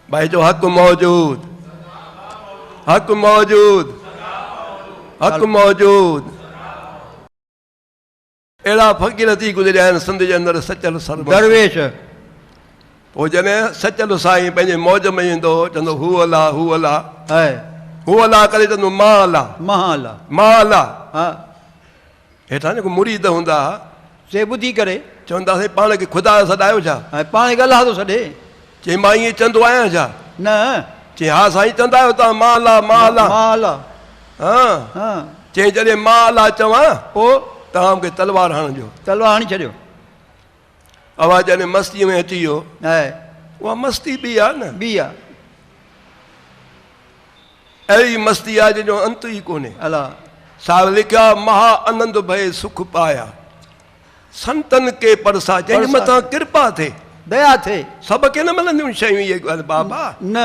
भाई जो हक़ मौजूद, हक़ मौजूद, हक़ मौजूद। अहिड़ा फ़क़ीर थी गुज़रिया आहिनि सिंध जे अंदरि सचल सरबत दरवेश। पोइ जॾहिं सचल साईं पंहिंजे मौज में ईंदो चवंदो हू अला हू अला है हू अला करे चवंदो मां अला महाला मां अला। हा हेठां जेको मुरीद हूंदा से ॿुधी करे चवंदा साईं पाण खे ख़ुदा सॾायो छा? ऐं पाण खे अलाह थो छॾे। चई मां ईअं चवंदो आहियां छा? न चई हा साईं चवंदा आहियो तव्हां मां अला मां अला। महाला हा हा चई जॾहिं मां अला चवां पोइ तव्हां मूंखे तलवार हणिजो। तलवार हणी छॾियो। आवाज़ जॾहिं मस्तीअ में अची वियो है उहा मस्ती बि आहे न, ॿी आहे अहिड़ी मस्ती आहे जंहिंजो अंत ई कोन्हे। अलाह साहिब लिखिया महा आनंद भए सुख पाया संतन के परसा, जंहिंजे मथां कृपा थिए दया थिए। सभु खे न मिलंदियूं शयूं इहे ॻाल्हि बाबा। न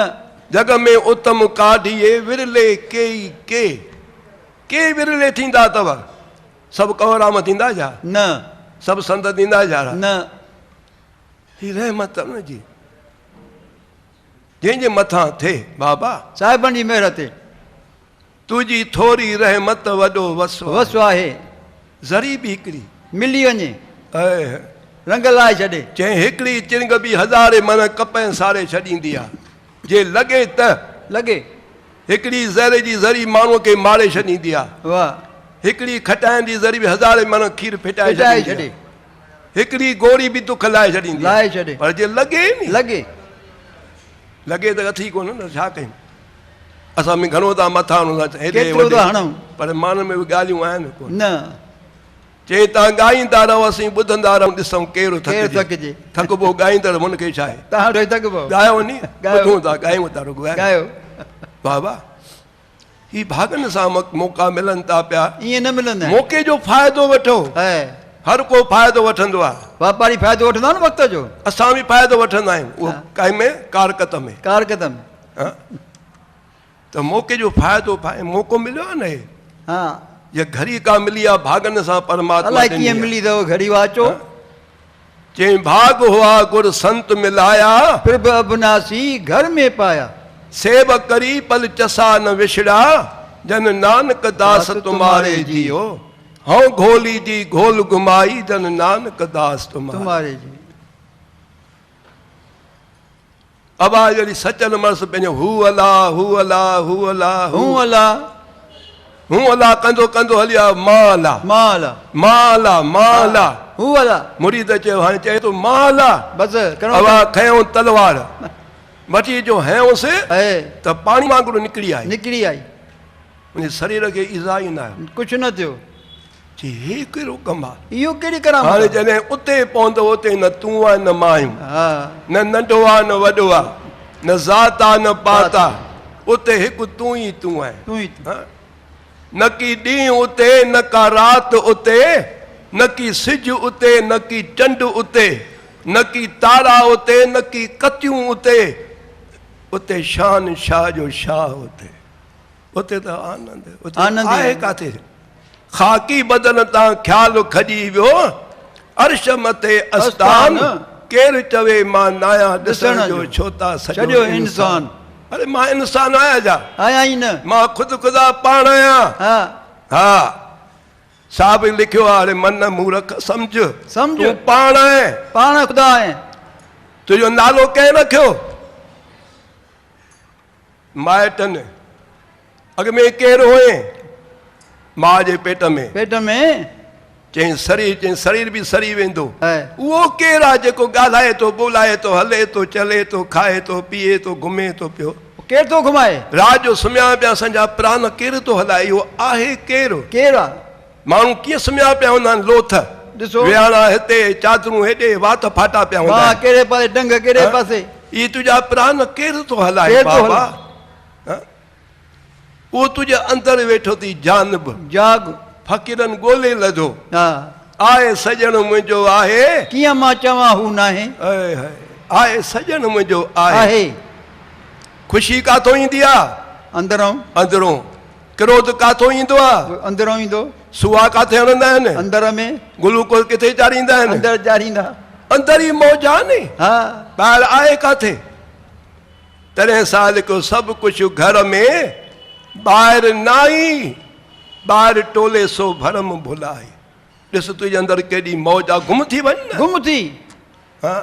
जग में उत्तम काढिए विरले के विरले थींदा अथव। सभु कवराम थींदा छा? न सभु संत थींदा छा? न ही रहमत न जी जंहिंजे मथां थिए बाबा। साहिबनि जी महिर ते तुंहिंजी थोरी रहमत वॾो वसो वसो आहे। ज़री बि हिकिड़ी मिली वञे ऐं रंग लाए छॾे। चई हिकिड़ी चिरंग बि हज़ारे मन कपह सारे छॾींदी आहे। जे लॻे त लॻे हिकिड़ी ज़हर जी ज़री माण्हूअ खे मारे छॾींदी आहे। वाह हिकिड़ी खटाइण जी ज़री बि हज़ारे मन खीर फिटाए फिटाए छॾे। छॾे। हिकिड़ी गोरी बि दुख लाए छॾींदी लाए आहे। छॾे पर जे लॻे नी लॻे लॻे त अथी कोन न छा कयूं। असां में घणो था मथां हणूं था हेॾे केतिरो था होॾे, हणूं पर मान में बि ॻाल्हियूं आहिनि कोन। न चई तव्हां ॻाईंदा रहो असीं ॿुधंदा रहूं ॾिसूं केरु केरु थकिजे। थकिजे। थकिबो ॻाईंदड़ हुनखे छा आहे? तव्हां वटि थकिबो ॻायो नी ॻायो। ॿुधूं था ॻायूं था रुॻो आहे। गायो बाबा ही भागनि सां मौक़ा मिलनि था पिया। ईअं न मिलंदा आहिनि। मौक़े जो फ़ाइदो वठो। है हर को फ़ाइदो वठंदो आहे। वापारी फ़ाइदो वठंदा न वक़्त जो। असां बि फ़ाइदो वठंदा आहियूं उहो काई में कारकत में। कारकदम हा? त मौक़े जो फ़ाइदो मौक़ो मिलियो आहे न हे हा ये घड़ी का मिली आहे भागनि सां परमात्मा अलाए ॾिनी कीअं आहे। मिली अथव घड़ी वाचो। चई भाग हुआ गुर संत मिलाया प्रभ अबनासी घर में पाया। सेव करी पल चसा न विछड़ा जन नानक दास तुम्हारे जियो। हाँ घोली जी घोल घुमाई जन नानक दास तुम्हारे जी। आवाज जड़ी सचल मर्स पंहिंजो हू अला हू अला हू अला हूं अला हू अला कंदो कंदो हलिया मां अला मां अला मां अला मां अला। हूं अला मुरीद चयो हाणे चए थो मां अला। बस करो आवाज खयों तलवार वठी जो हयोंसि है त पाणी वांगुरु निकिरी आई। निकिरी आई उन शरीर खे ईज़ा ई न आयो। कुझु न थियो। चई हे कहिड़ो कमु आहे? इहो कहिड़ी कराम हाणे जॾहिं उते पहुंदो उते न तूं आहे न मां आहियूं, हा न नंढो आहे न वॾो आहे, न ज़ात आहे न पात आहे। उते हिकु तूं ई तूं आहे। तूं ई हा? न की ॾींहुं उते न का राति उते, न की सिज उते न की चंड उते, न की तारा उते न की कतियूं उते। उते शान शाह जो शाह उते। उते त आनंद उते आनंद ई आहे आहे। काथे? खाकी बदन तां ख्याल खजी वियो अर्श मथे अस्तान। केरु चवे मां नाया ॾिसण जो छो था सॼो इंसान। अरे मां इंसान आहियां छा? आया ई न। मां ख़ुदि ख़ुदा पाण आहियां। हा हा साहब लिखियो आहे अरे मन मूर्ख सम्झ सम्झ तूं पाण आहे। पाण ख़ुदा आहे। तुंहिंजो नालो कंहिं रखियो? माइटनि अॻ में केरु हुए? मां जे पेट में। पेट में चई शरीर बि सड़ी वेंदो। है उहो केरु आहे जेको ॻाल्हाए थो ॿोलाए थो हले थो चले थो खाए थो पीए थो घुमे थो पियो? केरु थो घुमाए? रात जो सुम्हिया पिया असांजा प्राण केरु थो हलाए? इहो आहे केरु? केरु आहे? माण्हू कीअं सुम्हिया पिया हूंदा आहिनि लोथ ॾिसो विहाणा हिते चादरूं हेॾे वात फाटा पिया हूंदा हा आहिनि। कहिड़े पासे डंग कहिड़े पासे। इहे तुंहिंजा प्राण केरु थो हलाए केरु थो बाबा? उहो तुंहिंजे अंदरि वेठो थी जानब जाग फ़क़ीरनि ॻोल्हे लधो हा आहे सजण मुंहिंजो आहे। कीअं मां चवां हू न आहे? ऐ हाय, आहे सजण मुंहिंजो आहे। आहे ख़ुशी काथों ईंदी आहे? अंदरों अंदरों। क्रोध काथों ईंदो आहे? अंदरों ईंदो। सुहा काथे हणंदा आहिनि? अंदर में। ग्लूकोज किथे चाढ़ींदा आहिनि? अंदर चाढ़ींदा। अंदर ई मौज आहे नी। हा ॿाहिरि आहे काथे? तॾहिं साल को सभु कुझु घर में ॿाहिरि न आई ॿाहिरि टोले सो भरम भुलाए ॾिस तुंहिंजे अंदरि केॾी मौज आहे गुम थी वञ न गुम थी हा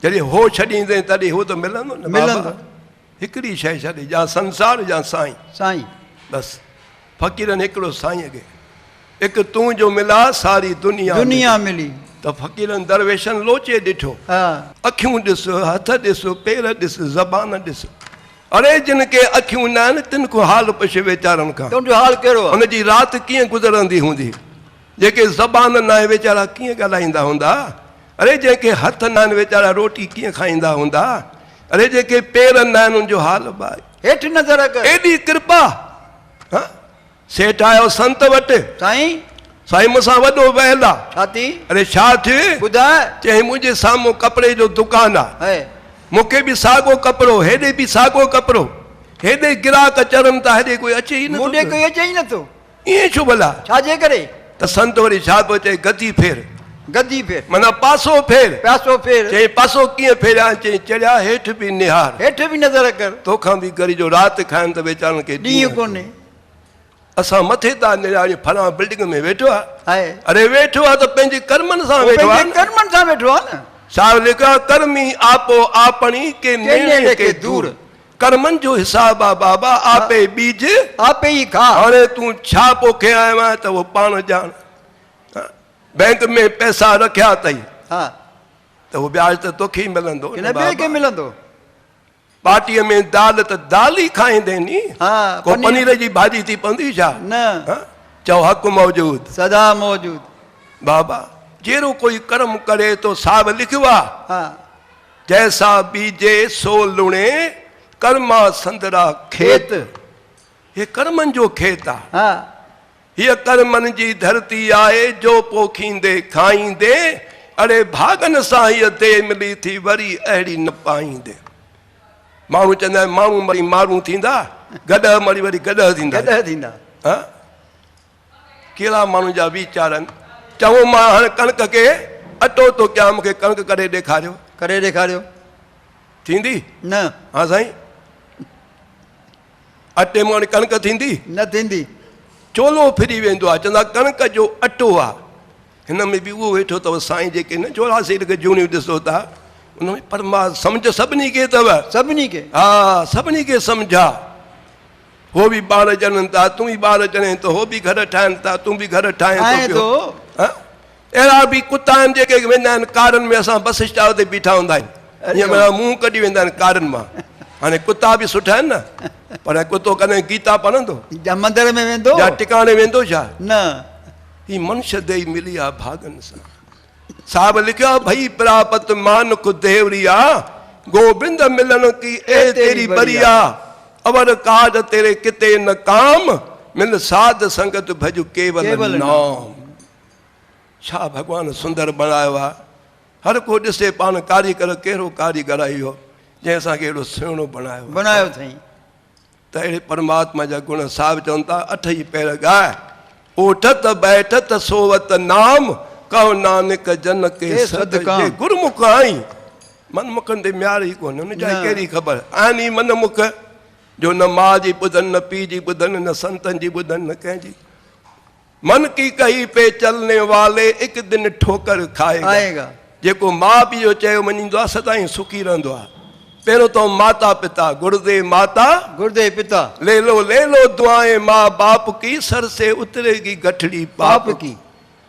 जॾहिं हो छॾींदे तॾहिं हो त मिलंदो न मिलंदो। बाबा हिकिड़ी शइ छॾे या संसार या साईं साईं बसि फ़क़ीरनि हिकिड़ो साईं खे हिकु तूं जो मिला सारी दुनिया दुनिया मिली त फ़क़ीरनि दरवेशनि लोचे ॾिठो हा अखियूं ॾिस हथ ॾिस पेर ॾिस ज़बान ॾिस अरे जिन खे अखियूं न आहिनि तिन को हाल पुछ वीचारनि खां तुंहिंजो हाल कहिड़ो आहे हुनजी राति कीअं गुज़रंदी हूंदी जेके ज़बान न आहे वीचारा कीअं ॻाल्हाईंदा हूंदा अरे जंहिंखे हथ न आहिनि वीचारा रोटी कीअं खाईंदा हूंदा अरे जेके पेर न आहिनि उनजो हाल भाई हेठि नज़र कर एॾी कृपा हा सेठ आयो संत वटि साईं साईं मूंसां वॾो वहल आहे छा थी अरे छा थियो ॿुधाए चई मुंहिंजे साम्हूं कपिड़े जो दुकानु आहे है मूंखे बि साॻियो कपिड़ो हेॾे बि साॻियो कपिड़ो हेॾे गिराक चढ़नि था हेॾे कोई अचे ई मूं ॾे न कोई अचे ई नथो ईअं छो भला छाजे करे त संत वरी छा पियो चए गदी फेर गद्दी फेर माना पासो फेर प्यासो फेर चई पासो कीअं फेरिया चई चढ़िया हेठि बि निहार हेठि बि नज़र कर तोखां बि गरी जो राति खाइनि त वीचारनि खे ॾींहुं कोन्हे असां मथे था निहारी फलां बिल्डिंग में वेठो आहे आहे अरे वेठो आहे त पंहिंजे कर्मनि सां वेठो आहे पंहिंजे कर्मनि सां वेठो आहे न छा लिखियो आहे कर्मी आपो आपणी के नेणे के दूर कर्मनि जो हिसाब आहे बाबा आपे बीज आपे ई खा हाणे तूं छा पोखे आयो आहे त उहो पाण ॼाण बैंक में पैसा रखिया अथई हा त उहो ब्याज त तोखे ई मिलंदो हिन ॿिए खे मिलंदो पार्टीअ में दाल त दाल ई खाईंदे नी हा को पनीर जी भाॼी थी पवंदी छा न हा? चओ हक़ मौजूद सदा मौजूद बाबा जहिड़ो कोई कर्म करे तो साब लिखियो आहे हा जैसा बीजे सो लुणे कर्मा संदरा खेत हे कर्मनि जो खेत आहे हा हीअ कर्मनि जी धरती आहे जो पोखींदे खाईंदे अरे भागनि सां हीअ देह मिली थी वरी अहिड़ी न पाईंदे माण्हू चवंदा आहिनि माण्हू मरी माण्हू थींदा गॾह मरी वरी गॾह थींदा गॾह थींदा हा कहिड़ा माण्हू जा वीचार आहिनि चऊं मां हाणे कणिक खे अटो थो कयां मूंखे कणिक करे ॾेखारियो करे ॾेखारियो थींदी न हा साईं अटे मां कणिक थींदी न थींदी चोलो फिरी वेंदो आहे चवंदा कणिक जो अटो आहे हिन में बि उहो वेठो अथव साईं जेके न चोरासी खे जूनियूं ॾिसो था उन में परमा सम्झ सभिनी खे अथव सभिनी खे हा सभिनी खे सम्झा हो बि ॿार ॼणनि था तूं बि ॿार ॼणे थो हो बि घर ठाहिनि था तूं बि घर ठाहे ठाहे थो थो पियो हा? अहिड़ा बि कुता आहिनि जेके वेंदा आहिनि कारनि में असां बस स्टॉप ते बीठा हूंदा आहिनि ईअं माना मुंहुं कढी वेंदा आहिनि कारनि मां हाणे कुता बि सुठा आहिनि न पर कुतो कॾहिं गीता पढ़ंदो या मंदर में वेंदो या टिकाणे वेंदो छा न ही मनुष्य देही मिली आहे भागनि सां साहिब लिखियो आहे भई प्रापत मानुख देवरिया गोबिंद मिलन की ए तेरी बरिया अवर काज तेरे किते न काम मिल साध संगत भज केवल नाम छा भगवान सुंदर बनायो आहे हर को ॾिसे पाण कारीगर कहिड़ो कारीगर आहे इहो जंहिं असांखे अहिड़ो सुहिणो बनायो अथई त अहिड़े परमात्मा जा गुण साहिब चवनि था अठ ई पैर ॻाए ओठत बैठत सोवत नाम कहो नानक जन के सदका गुरमुख आई मनमुखनि ते म्यार ई कोन्हे हुन जा कहिड़ी ख़बर आहिनि ई मनमुख जो न माउ जी ॿुधनि न पीउ जी ॿुधनि न संतनि जी ॿुधनि न कंहिंजी मन की कही पे चलने वाले हिकु दिन ठोकर खाएगा जेको माउ पीउ जो चयो मञींदो आहे सदाईं सुखी रहंदो आहे पहिरियों तो माता पिता गुरुदेव माता गुरुदेव पिता ले लो दुआएं माँ बाप की सर से उतरेगी गठड़ी पाप की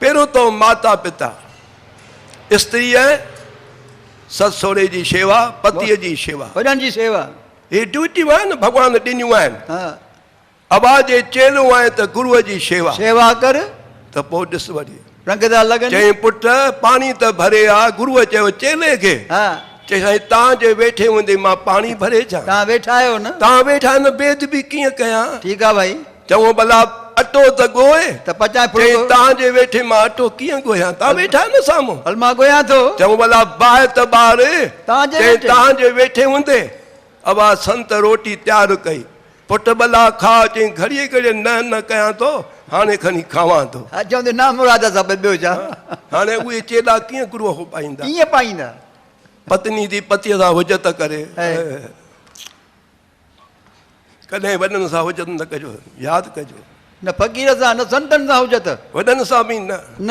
पहिरियों तो माता पिता स्त्री है ससु सहुरे जी शेवा पतीअ जी शेवा वॾनि जी सेवा हे ड्यूटियूं आहिनि भॻवान ॾिनियूं आहिनि हा अबा जे चेलो आहे त गुरूअ जी शेवा सेवा कर त पोइ ॾिस वरी रंग था लॻनि चई पुट पाणी त भरे आहे गुरूअ चयो चेले खे हा चई साईं तव्हांजे वेठे हूंदे मां पाणी भरे अचां तव्हां वेठा आहियो न तव्हां वेठा आहिनि बेद बि कीअं कयां ठीकु आहे भाई चऊं भला अटो त ॻोए त पचाए चई फुल्को तव्हांजे वेठे मां अटो कीअं ॻोयां तव्हां वेठा आहियो न साम्हूं हल मां गोयां थो चऊं भला बाहि त ॿार तव्हांजे चई वेठे। तव्हांजे वेठे हूंदे अबा संत रोटी तयारु कई पुट भला खा चई घड़ीअ घड़ीअ न कयां थो हाणे खणी खावां थो हा चवंदे ना मुराद सां ॿियो छा हाणे उहे चेला कीअं गुरूअ खे पाईंदा कीअं पाईंदा पत्नी जी पतीअ सां हुजत करे है। कॾहिं वॾनि सां हुजत न कजो, यादि कजो। न फ़क़ीर सां न संतनि सां हुजत वॾनि सां बि न, न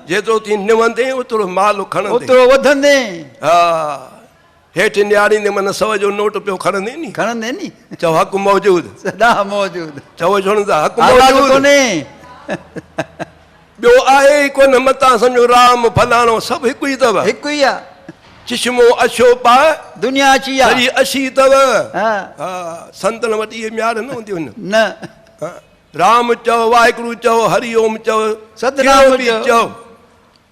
जेतिरो थी निवंदे ओतिरो माल खणंदे। ओतिरो वधंदे हा, हेठि निहारींदे मन 100 जो नोट पियो खणंदे नी, खणंदे नी, चओ हक़ मौजूद, सदा मौजूद, चओ छो था हक़ आवाज़ मौजूद। कोन्हे। ॿियो आहे ई कोन, मतां सम्झो राम फलाणो सभु हिकु ई अथव। हिकु ई आहे, चिश्मो अछो पा दुनिया अची आहे। सॼी अशी अथव। हा हा, संतन वटि इहे म्यार न हूंदियूं आहिनि। न हा, राम चओ, वाहिगुरु चओ, हरिओम चओ, सतनाम कहिड़ो बि चओ। चओ।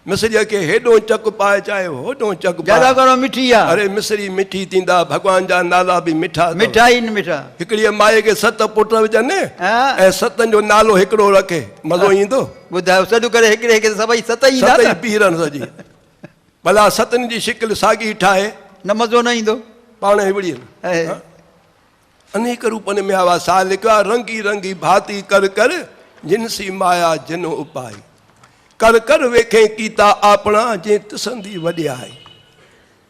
मिस्रीअ खे हेॾो चक पाए चाहे होॾो चक ज्यादा पाए। करो मिठी आहे, अरे मिस्री मिठी थींदा, भॻवान जा नाला बि मिठा अथव। मिठाई न मिठा। हिकिड़ी माए खे 7 पुट विझनि हा। ऐं 7 जो नालो हिकिड़ो रखे, मज़ो ईंदो? ॿुधायो, सॾु करे हिकिड़े खे सभई सत ई 7 पीरनि सॼी, भला 7 जी शिकिल साॻी ठाहे, न मज़ो न ईंदो। पाण हिवड़ी है। अनेक रूपनि में आवा सा लिखियो आहे, रंगी रंगी भांति कर कर जिनसी माया जिन उपाय, कर कर वेखे कीता आपणा जे तसंदी वॾियाई।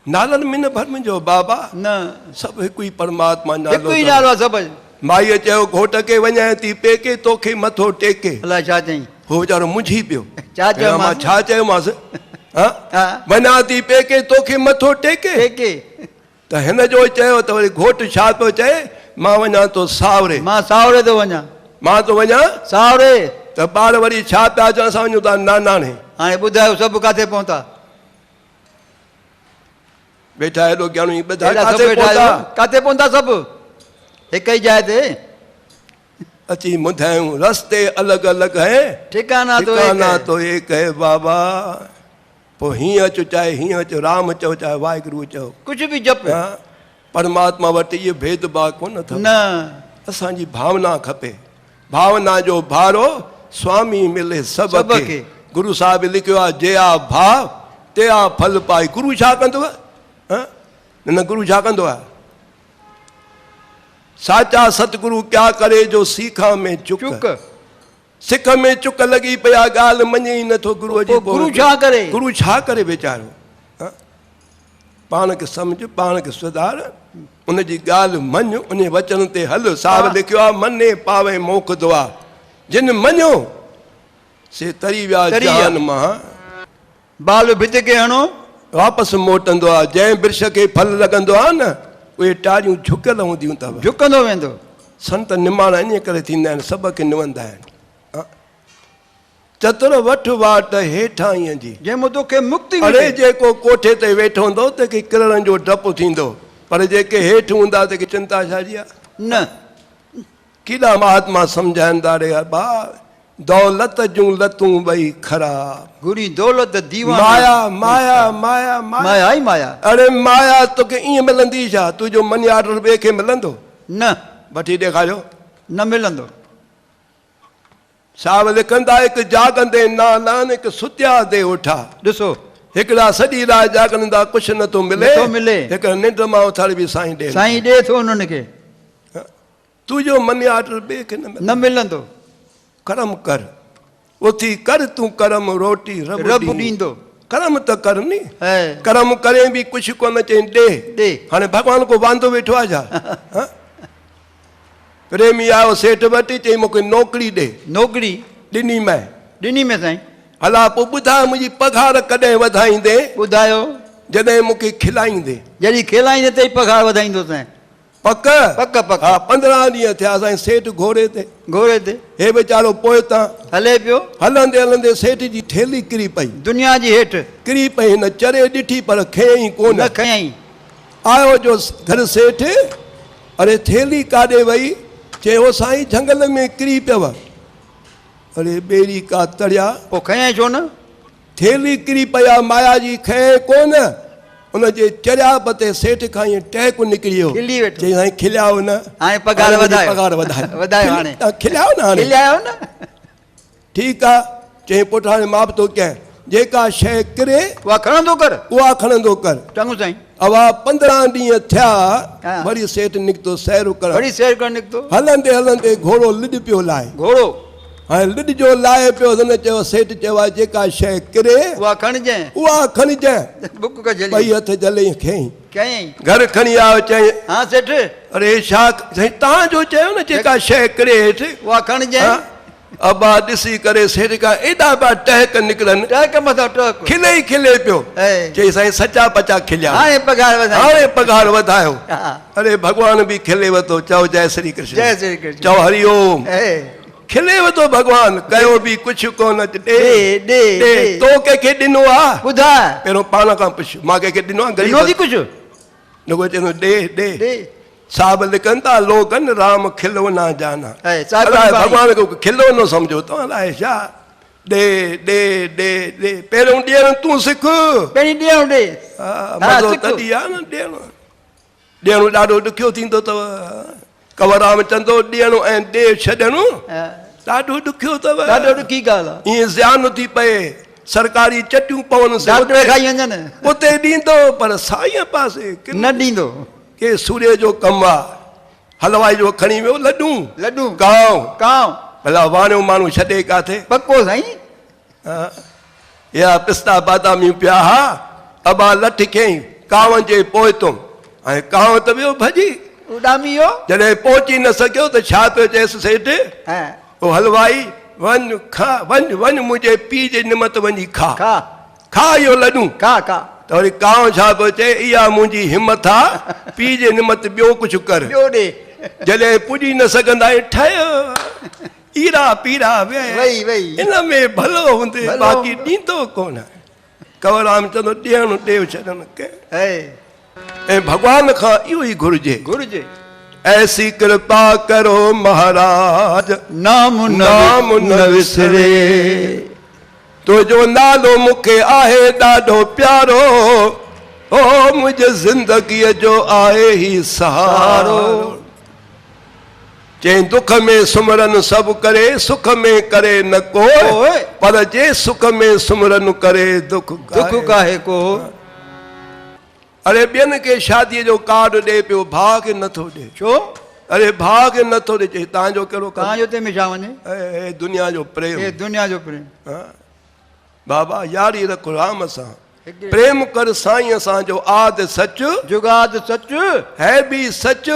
नालनि में न भरमिजो बाबा, न सभु हिकु ई परमात्मा हिकु नालो ई अथव। नालो आहे सभु। माईअ चयो घोट खे वञाए थी पेके, तोखे मथो टेके। अलाए छा चई, हो वीचारो मुंझी पियो, छा चयोमांसि? मां छा चयोमांसि? हा? हा। वञा थी पेके, तोखे मथो टेके। टेके, त हिन जो चयो त वरी घोट छा पियो चए, मां वञा थो सावरे, मां सावरे थो वञा, मां थो वञा। सावरे। त ॿार वरी छा पिया चवनि, असां वञूं था नानाणे। हाणे ॿुधायो सभु किथे पहुता? वेठा हेॾो ज्ञानी ॿुधाए हेॾा किथे सभु वेठा पहुता? आहियो, किथे पहुता सभु? हिक ई जाइ ते अची ॿुधायूं, रस्ते अलॻि अलॻि है, ठिकाना तो ठिकाना एक है। तो एक है बाबा। पोइ हीअं अचो चाहे हीअं अचो, राम चओ चाहे वाहिगुरु चओ, कुझु बि जप हा, परमात्मा वटि इहे भेदभाव कोन अथव। न। असांजी भावना खपे, भावना जो भारो स्वामी मिले सभ सभ खे। खे। गुरु साहिब लिखियो आहे, जया भाव तया फल पाई। गुरु छा कंदो आहे? न गुरु छा कंदो आहे? साचा सतगुरु क्या करे जो सीखा में चुक, चुक सिख में चुक लॻी पई आहे, ॻाल्हि मञे ई नथो गुरूअ जी। पोइ गुरु छा करे? गुरु छा करे वीचारो? पाण खे सम्झ, पाण खे सुधार, उनजी ॻाल्हि मञ, उन वचन ते हल। साहिब लिखियो आहे, मने पावे मोकदो आहे, जिन मञो से तरी विया तरी जहान विया। मां, बाल भित खे हणो वापसि मोटंदो आहे। जंहिं वृक्ष खे फल लॻंदो आहे न, उहे टारियूं झुकियल हूंदियूं अथव। झुकंदो वेंदो। संत निमाणा इन करे थींदा आहिनि, सभ खे निवंदा आहिनि। चतुर वठ वाट हेठां ईअं जी, जंहिं तोखे मुक्ति अरे मिले। जेको कोठे ते वेठो हूंदो तंहिंखे किरण जो डपु थींदो, पर जेके हेठि हूंदा तंहिंखे चिंता छाजी आहे? न केॾा महात्मा सम्झाईंदा रे बा, दौलत जूं लतूं ॿई ख़राब, गुरी दौलत दीवाना। माया माया माया माया। माया ई माया। अरे माया तोखे ईअं मिलंदी छा? तुंहिंजो मनी ऑर्डर ॿिए खे मिलंदो? न वठी ॾेखारियो। न मिलंदो। साहिब लिखंदा, हिकु जागंदे नालान, हिकु सुत्या दे उठा। ॾिसो, हिकिड़ा सॼी राति जागंदा, कुझु नथो मिले, नथो मिले। हिकिड़ा निंड मां उथारी बि साईं ॾे। साईं ॾे थो उन्हनि खे, तुंहिंजो मनी ऑर्डर ॿिए खे न मिले। न मिलंदो। कर्म कर, उथी कर तूं कर्म, रोटी रब ॾींदो। कर्म त कर नी। है। कर्म करे बि कुझु कोन चई ॾे। ॾे। हाणे भॻवान को वांदो वेठो आहे छा? प्रेमी आयो सेठ वटि, चई मूंखे नौकिरी ॾे। नौकिरी ॾिनी मैं, ॾिनी में साईं। हला पोइ ॿुधाए मुंहिंजी पघार कॾहिं वधाईंदे? ॿुधायो, जॾहिं मूंखे खिलाईंदे। जॾहिं खिलाईंदे ते पघार वधाईंदो साईं। पक पक पक। हा, 15 ॾींहं थिया साईं सेठ घोड़े ते। घोड़े ते हे वीचारो पोइ तां हले पियो। हलंदे हलंदे सेठ जी थेली किरी पई। दुनिया जी हेठि किरी पई, हिन चरे ॾिठी पर खयईं कोन। न खयईं। आयो जो घर सेठ, अरे थेली काॾे वई? चयो साईं झंगल में किरी पियव। अरे ॿेड़ी का तड़िया, पोइ खयईं छो न? थेली किरी पया, माया जी खए कोन। उनजे चरिया पते सेठ खां ईअं टहिकु निकिरी वियो। खिली वेठो। चई साईं खिलियाओ न, हाणे पघार वधायो। पघार वधायो। वधायो हाणे। तव्हां खिलियाओ न हाणे। खिलायो न। ठीकु आहे। चई पुटु हाणे मां बि थो कयां, जेका शइ किरे उहा खणंदो कर। उहा खणंदो कर। चङो साईं। अवा 15 ॾींहं थिया, हा। वरी सेठ निकितो सैर करण। वरी सैर कर निकितो। हलंदे हलंदे घोड़ो लिॾ पियो लाहे। घोड़ो हाणे लिड जो लाहे पियो त हुन चयो सेठ चयो आहे जेका शइ किरे उहा खणिजांइ उहा खणिजांइ बुक कजली ॿई हथ जलई खयईं कयईं घर खणी आयो चई हा सेठ अरे छा साईं तव्हांजो चयो न जेका शइ किरे हेठि उहा खणिजांइ हा? अबा ॾिसी करे सेठ खां एॾा पिया टहक निकिरनि टहक मथां टहक खिले ई खिले पियो ऐ चई साईं सचा पचा खिलिया हाणे पघार वधाई हाणे पघार वधायो हा अरे भॻवान बि खिले वरितो चओ जय श्री कृष्ण जय श्री कृष्ण चओ हरिओम ऐ खिले वरितो भॻवान कयो बि कुझु कोन ॾे ॾे ॾे तो कंहिंखे ॾिनो आहे ॿुधाए पहिरियों पाण खां पुछ मां कंहिंखे ॾिनो आहे ॾिनो थी कुझु रुगो चवंदो ॾे ॾे ॾे साहब लिखनि था लोगन राम खिलो न जाना ऐं साहिब अलाए बाणी। भॻवान खे खिलो न सम्झो तव्हां अलाए छा ॾे ॾे ॾे ॾे पहिरियों ॾियणु तूं सिख पहिरीं ॾियणु ॾे हा, हा, मज़ो सिख। तॾहिं आहे न ॾियणु ॾियणु ॾाढो ॾुखियो थींदो अथव कंवरराम चंदो ॾियणु ऐं ॾे छॾणु हा, ॾाढो ॾुखियो अथव ॾाढो ॾुखी ॻाल्हि आहे ईअं ज़्यान थी पए सरकारी चटियूं पवनि डॉक्टर खाई वञनि उते ॾींदो पर साईं पासे न ॾींदो के सूर्य जो कमु आहे हलवाई जो खणी वियो लॾूं लॾूं कांव कांव भला वाणियो माण्हू छॾे काथे पको साईं हा? या पिस्ता बादामियूं पिया हा अबा लठ कयईं कांव जे पोइतुम ऐं कांव त वियो भॼी उॾामी वियो जॾहिं पहुची न सघियो त छा पियो चएसि सेठ हा ओ हलवाई वञ खा वञ वञ मुंहिंजे पीउ जे निमत वञी खा खा खा इहो लॾूं खा खा त वरी कांव छा पियो चए इहा मुंहिंजी हिमत आहे पीउ जे निमत ॿियो कुझु कर ॿियो ॾे जॾहिं पुॼी न सघंदा ठहियो ईरा पीरा वे वई वई इन में भलो हूंदे भलो। बाक़ी ॾींदो कोन कंवरराम चवंदो ॾियणु ॾे छॾणु के ऐ ऐं भॻवान खां इहो ई घुरिजे घुरिजे ऐसी कृपा करो महाराज नाम नाम न विसरे तुंहिंजो नालो मूंखे आहे ॾाढो प्यारो ओ मुंहिंजे ज़िंदगीअ जो आहे ई सहारो चई दुख में सुमरन सभु करे सुख में करे न को ओए। पर जे सुख में सुमरन करे दुख दुख काहे को अरे ॿियनि खे शादीअ जो कार्ड ॾे पियो भाउ खे नथो ॾे छो अरे भाउ खे नथो ॾे चई तव्हांजो कहिड़ो कमु तव्हांजो ते में छा वञे ए दुनिया जो प्रेम हे दुनिया जो प्रेम हा? बाबा यारी रखो राम सां हिकिड़े- प्रेम कर साईं सां जो आद सच जुगाद सच है भी सच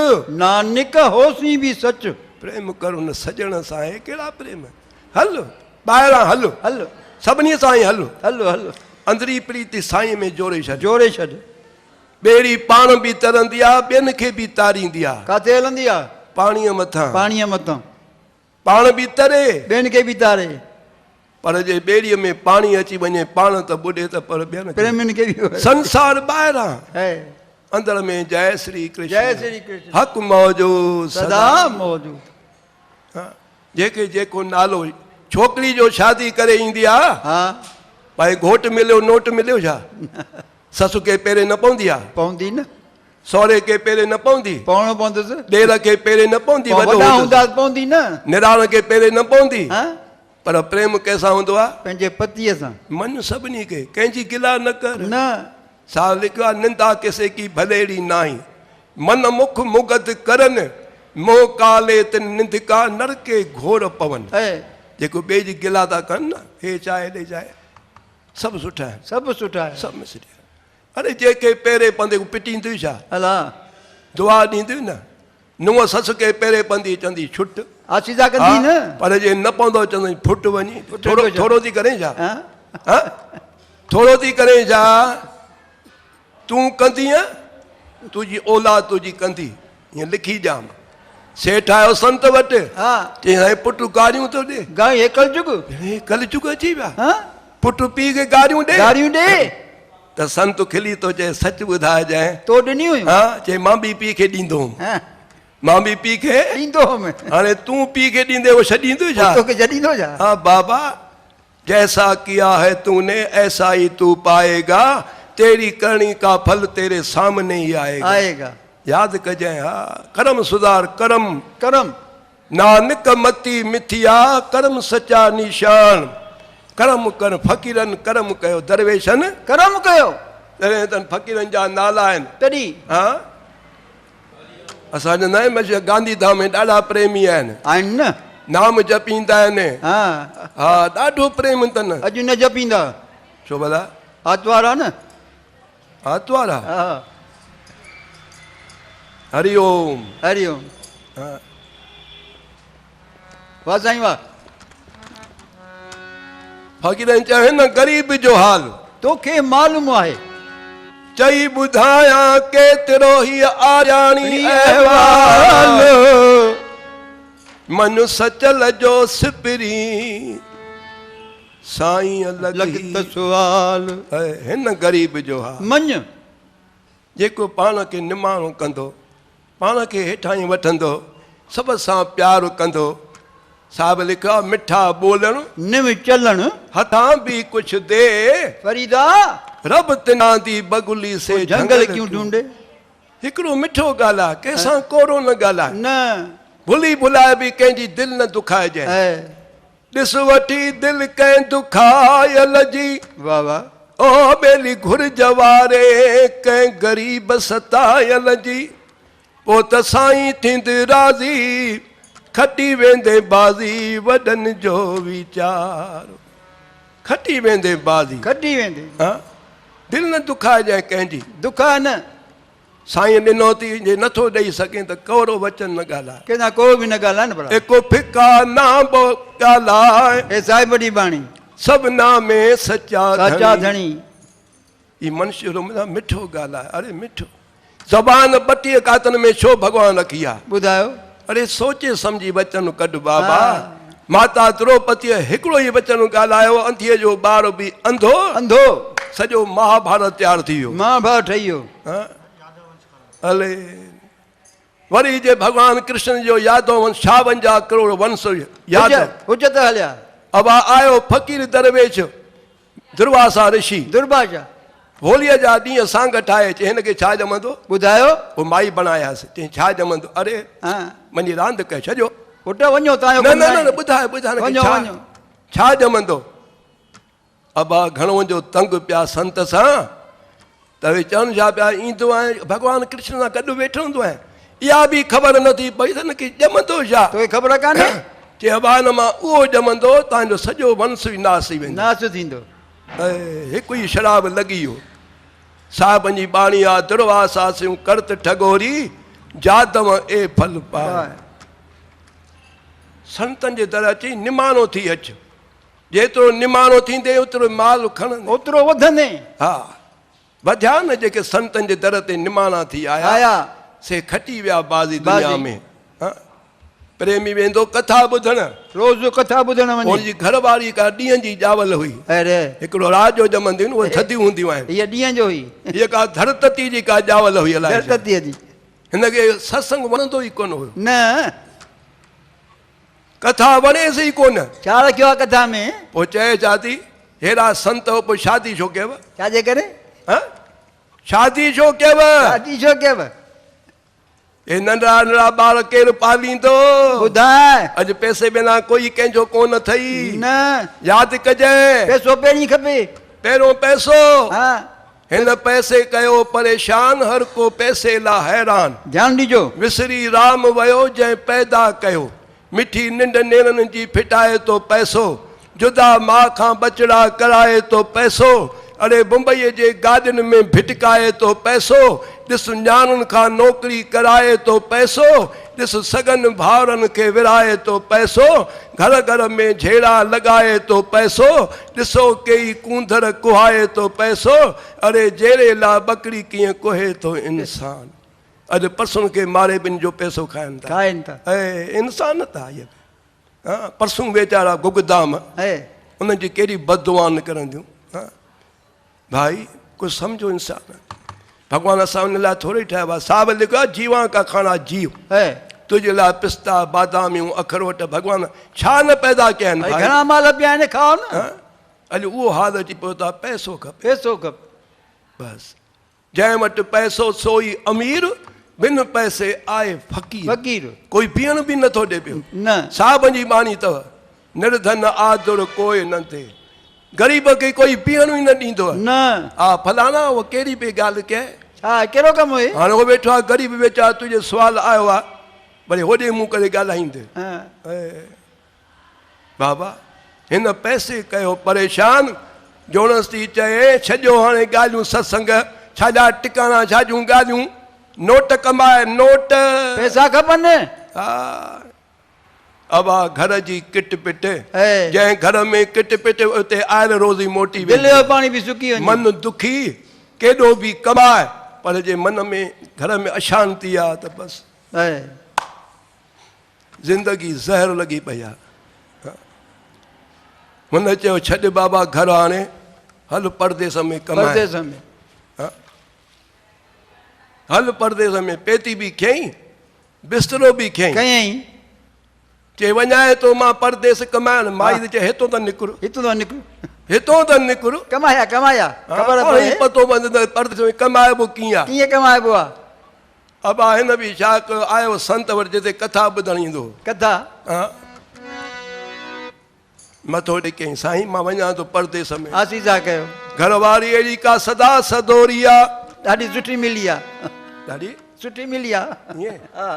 नानक होसी भी सच प्रेम कर उन सजण सां हे कहिड़ा प्रेम हल ॿाहिरां हल हल सभिनी सां ई हल हल हल अंदरी प्रीति साईं में जोड़े छॾ जोड़े छॾ ॿेड़ी पाण बि तरंदी आहे ॿियनि खे बि तारींदी आहे काथे हलंदी आहे पाणीअ मथां पाणीअ मथां पाण बि तरे ॿियनि खे बि तारे पर जे ॿेड़ीअ में पाणी अची वञे पाण त ॿुॾे त पर ॿियनि खे प्रेमियुनि खे बि संसार ॿाहिरां है अंदर में जय श्री कृष्ण जय श्री कृष्ण हक़ मौजूद सदा मौजूद हा, जेके जेको नालो छोकिरी जो शादी करे ईंदी आहे हा भाई घोट मिलियो नोट मिलियो छा ससु खे पहिरें न पवंदी आहे पवंदी न सहुरे खे पहिरें न पवंदी पवणो पवंदुसि ॾेर खे पहिरें न पवंदी वॾा वॾो हूंदुसि। हूंदा पवंदी न निराण खे पहिरें न पवंदी हा पर प्रेम कंहिंसां हूंदो आहे पंहिंजे पतीअ सां मन सभिनी खे कंहिंजी गिला न कर न सा लिखियो आहे निंदा किसे की भलेड़ी नाई मन मुख मुगत करन मोह काले त निंदका नरके घोर पवन ऐं जेको ॿिए जी गिला था कनि न हे चाहे ॾे चाहे सभु सुठा आहिनि सभु सुठा आहे सभु मिसरी अरे जेके पहिरें पंधे पिटींदियूं छा हला दुआ ॾींदियूं न नुंहुं ससु खे पहिरें पंधी चवंदी छुट आशीषा कंदी न हा, पर जे न पवंदो चवंदी फुट वञी फुट थोरो जो छा? थोरो थी करे छा हा? हा? थोरो थी करे छा तूं कंदीअ तुंहिंजी औलाद तुंहिंजी कंदी हीअं लिखी ॼाम सेठ आयो संत वटि हा चई हाणे पुटु गारियूं थो ॾे गांइ हेकल चुक कल चुक अची विया हा पुटु पीउ खे गारियूं ॾे गारियूं ॾे त संत खिली थो चए सच ॿुधाइजांइ तो ॾिनी हुयूं हा चई मां बि पीउ खे ॾींदो हुउमि हा मां बि पीउ खे ॾींदो हुउमि हाणे तूं पीउ खे ॾींदे उहो छॾींदो छा तोखे छॾींदो छा हाँ बाबा जैसा किया है तूने ऐसा ही तू पाएगा तेरी करनी का फल तेरे सामने ही आएगा आएगा याद कजांइ हा करम सुधार करम करम नानक मती मिथिया करम सचा निशान करम कर फ़क़ीरन करम कयो दरवेशन करम कयो तॾहिं त फ़क़ीरनि जा नाला आहिनि तॾहिं हा असां चवंदा आहियूं गांधी धाम में ॾाढा प्रेमी आहिनि आहिनि न नाम जपींदा आहिनि हाँ हा ॾाढो प्रेम अथनि अॼु न जपींदा छो भला आतवार आहे न आतवार आहे हा हरिओम हरिओम हा वाह साईं वाह फ़क़ीरनि चयो न ग़रीब जो हाल तोखे मालूम आहे चई ॿुधायां केतिरो ही आराणी अहवाल मन सचल जो सिपरी साईं लॻत सुवाल हिन ग़रीब जो हाल मञ जेको पाण खे निमाणो कंदो पाण खे हेठां ई वठंदो सभ सां प्यारु कंदो साहिब लिखियो आहे मिठा ॿोलण निम चलण हथां बि कुझु दे फरीदा रब तिना दी बगुली से जंगल क्यों ढूंढे हिकिड़ो मिठो ॻाल्हाए कंहिंसां कोरो न ॻाल्हाए न भुली भुलाए बि कंहिंजी दिलि न दुखाइजे है ॾिस वठी दिलि कंहिं दुखायल जी वाह वाह ओ बेली घुर्ज वारे कंहिं ग़रीब सतायल जी पोइ त साईं थींद राज़ी खटी वेंदे बाज़ी वॾनि जो वीचार खटी वेंदे बाज़ी कढी वेंदे हा दिलि न दुखाइजांइ कंहिंजी दुखा न साईं ॾिनो थी जे नथो ॾेई सघे त कौरो वचन न ॻाल्हाए कंहिंसां को बि न ॻाल्हाए न भला एको फिका नाम ॻाल्हाए हे साहिब वॾी बाणी सभना में सचा साचा धणी धणी ही मनुष्य मिठो ॻाल्हाए अरे मिठो ज़बान 32 कातनि में छो भॻवानु रखी आहे ॿुधायो अरे सोचे सम्झी वचन कढ बाबा हा। माता द्रौपदीअ हिकिड़ो ई वचन ॻाल्हायो अंधीअ जो ॿार बि अंधो अंधो सॼो महाभारत तयारु थी वियो मां भाउ ठही वियो हा? हले वरी जे भॻवानु कृष्ण जो यादव वंश 56 करोड़ वंश यादव हुजत हलिया अब आयो फ़क़ीर दरवेश दुर्वासा ऋषि दुर्भाषा होलीअ जा ॾींहं सांग ठाहे चई हिन खे छा ॼमंदो ॿुधायो पोइ माई बणायासीं चई छा ॼमंदो अरे हा वञी रांदि कयो छॾियो पुट वञो तव्हांजो न कमु न नाहे। न ॿुधाए ॿुधाए हिन खे वञो, छा- वञो। छा ॼमंदो अबा घणो जो तंग पिया संत सां त वे चवनि छा पिया ईंदो आहे भॻवानु कृष्ण सां गॾु वेठो हूंदो आहे इहा बि ख़बर नथी पई त हिनखे ॼमंदो छा तोखे ख़बर कान्हे चए अबा हिन मां उहो ॼमंदो तव्हांजो सॼो वंश ई नास थी वेंदो नास थींदो हिकु ई शराब लॻी वियो साहिबनि जी बाणी आहे दुर्वासा सिंह करत ठगोरी जादव ए फल पाए संतनि जे दर अची निमाणो थी अच जेतिरो निमाणो थींदे ओतिरो माल खणंदे ओतिरो वधंदे हा वधिया न जेके संतनि जे दर ते निमाणा थी आया आया से खटी विया बाज़ी दुनिया बाज़ी। में हा? प्रेमी वेंदो कथा ॿुधण रोज़ कथा ॿुधण वञे हुनजी घरवारी का ॾींहं जी ॼावल हुई अरे हिकिड़ो रात जो ॼमंदियूं उहे थधियूं हूंदियूं आहिनि हीअ ॾींहं जो हुई हीअ का धरतती जी का ॼावल हुई अलाए छा। धरतीअ जी हिनखे सत्संग वणंदो ई कोन हुयो न कथा वणेसि ई कोन छा रखियो आहे कथा में पोइ चए छा थी हेड़ा संत हो पोइ शादी छो कयव छाजे करे हा? शादी छो कयव शादी छो कयव हे नंढड़ा नंढड़ा ॿार केरु पालींदो ॿुधाए अॼु पैसे बिना कोई कंहिंजो कोन अथई न यादि कजांइ पैसो पहिरीं खपे पहिरियों पैसो हा हिन पैसे कयो परेशान हर को पैसे लाइ हैरान ध्यानु ॾिजो विसरी राम वयो जंहिं पैदा कयो मिठी निंड नेरनि जी फिटाए तो पैसो जुदा मां खां बचड़ा कराए तो पैसो अरे मुंबईअ जे गाॾियुनि में भिटकाए तो पैसो ॾिस न्याणियुनि खां नौकिरी कराए तो पैसो ॾिस सगन भाउरनि खे विराए तो पैसो घर घर में झेड़ा लॻाए तो पैसो ॾिसो कई कूंदर कुहाए तो पैसो अरे जहिड़े लाइ बकरी कीअं कुहे थो इंसान अॼु परसुनि खे मारे ॿिनि जो पैसो खाइनि था खाइनि था इंसान था इहे हा परसूं वीचारा गुगदाम है उनजी कहिड़ी बददुआ निकिरंदियूं हा भाई कुझु सम्झो इंसान भॻवानु असां उन लाइ थोरी ठाहियो आहे साहिब लिखो आहे जीवा का खाना जीव है तुंहिंजे लाइ पिस्ता बादामियूं अखरोट भॻवानु छा न पैदा कया आहिनि भाई भाई? घणा माल पिया आहिनि खाओ न हा? अॼु उहो हाल अची पियो आहे पैसो खपे पैसो खपे बसि जंहिं वटि पैसो सोई अमीर बिन पैसे आहे फ़क़ीर फ़क़ीर कोई बीहण बि नथो ॾे पियो न साहिब जी बाणी अथव निर्धन आदुर कोई न थिए ग़रीब खे कोई बीहण ई न ॾींदो न हा फलाना उहो कहिड़ी पई ॻाल्हि कए छा कहिड़ो कमु हुए हाणे उहो वेठो आहे ग़रीब वेचारा तुंहिंजो सुवालु आयो आहे भले होॾे मूं करे ॻाल्हाईंदे हा, बाबा हिन पैसे कयो परेशान जोणस थी चए छॾियो हाणे ॻाल्हियूं सत्संग छाजा टिकाणा छाजूं ॻाल्हियूं नोट कमाए नोट पैसा खपनि हा अबा घर जी किट पिट ऐं जंहिं घर में किट पिट उते आयल रोज़ी मोटी दिलि जो पाणी बि सुकी वञे मन दुखी केॾो बि कमाए पर जे मन में घर में अशांती आहे त बसि ऐं ज़िंदगी ज़हर लॻी पई आहे हुन चयो छॾ बाबा घर हाणे हल परदेस में कमाए परदेस में हल परदेस में पेती बि खयईं बिस्तरो बि खयईं कयईं चए वञाए थो मां परदेस कमाइण माई त चए हितो त निकिर हितां तो निकिर हितो त निकिर कमाया कमाया ख़बर पाण ई पए पतो पवंदो त परदेस में कमाइबो कीअं आहे कीअं कमाइबो आहे अबा हिन बि छा कयो आयो संत वटि जिते कथा ॿुधणु ईंदो कथा हा मथो टेकईं साईं मां वञा थो परदेस में आसीसा कयो घरवारी अहिड़ी का सदा सदोरी आहे ॾाढी सुठी मिली आहे ॾाढी सुठी मिली आहे ईअं हा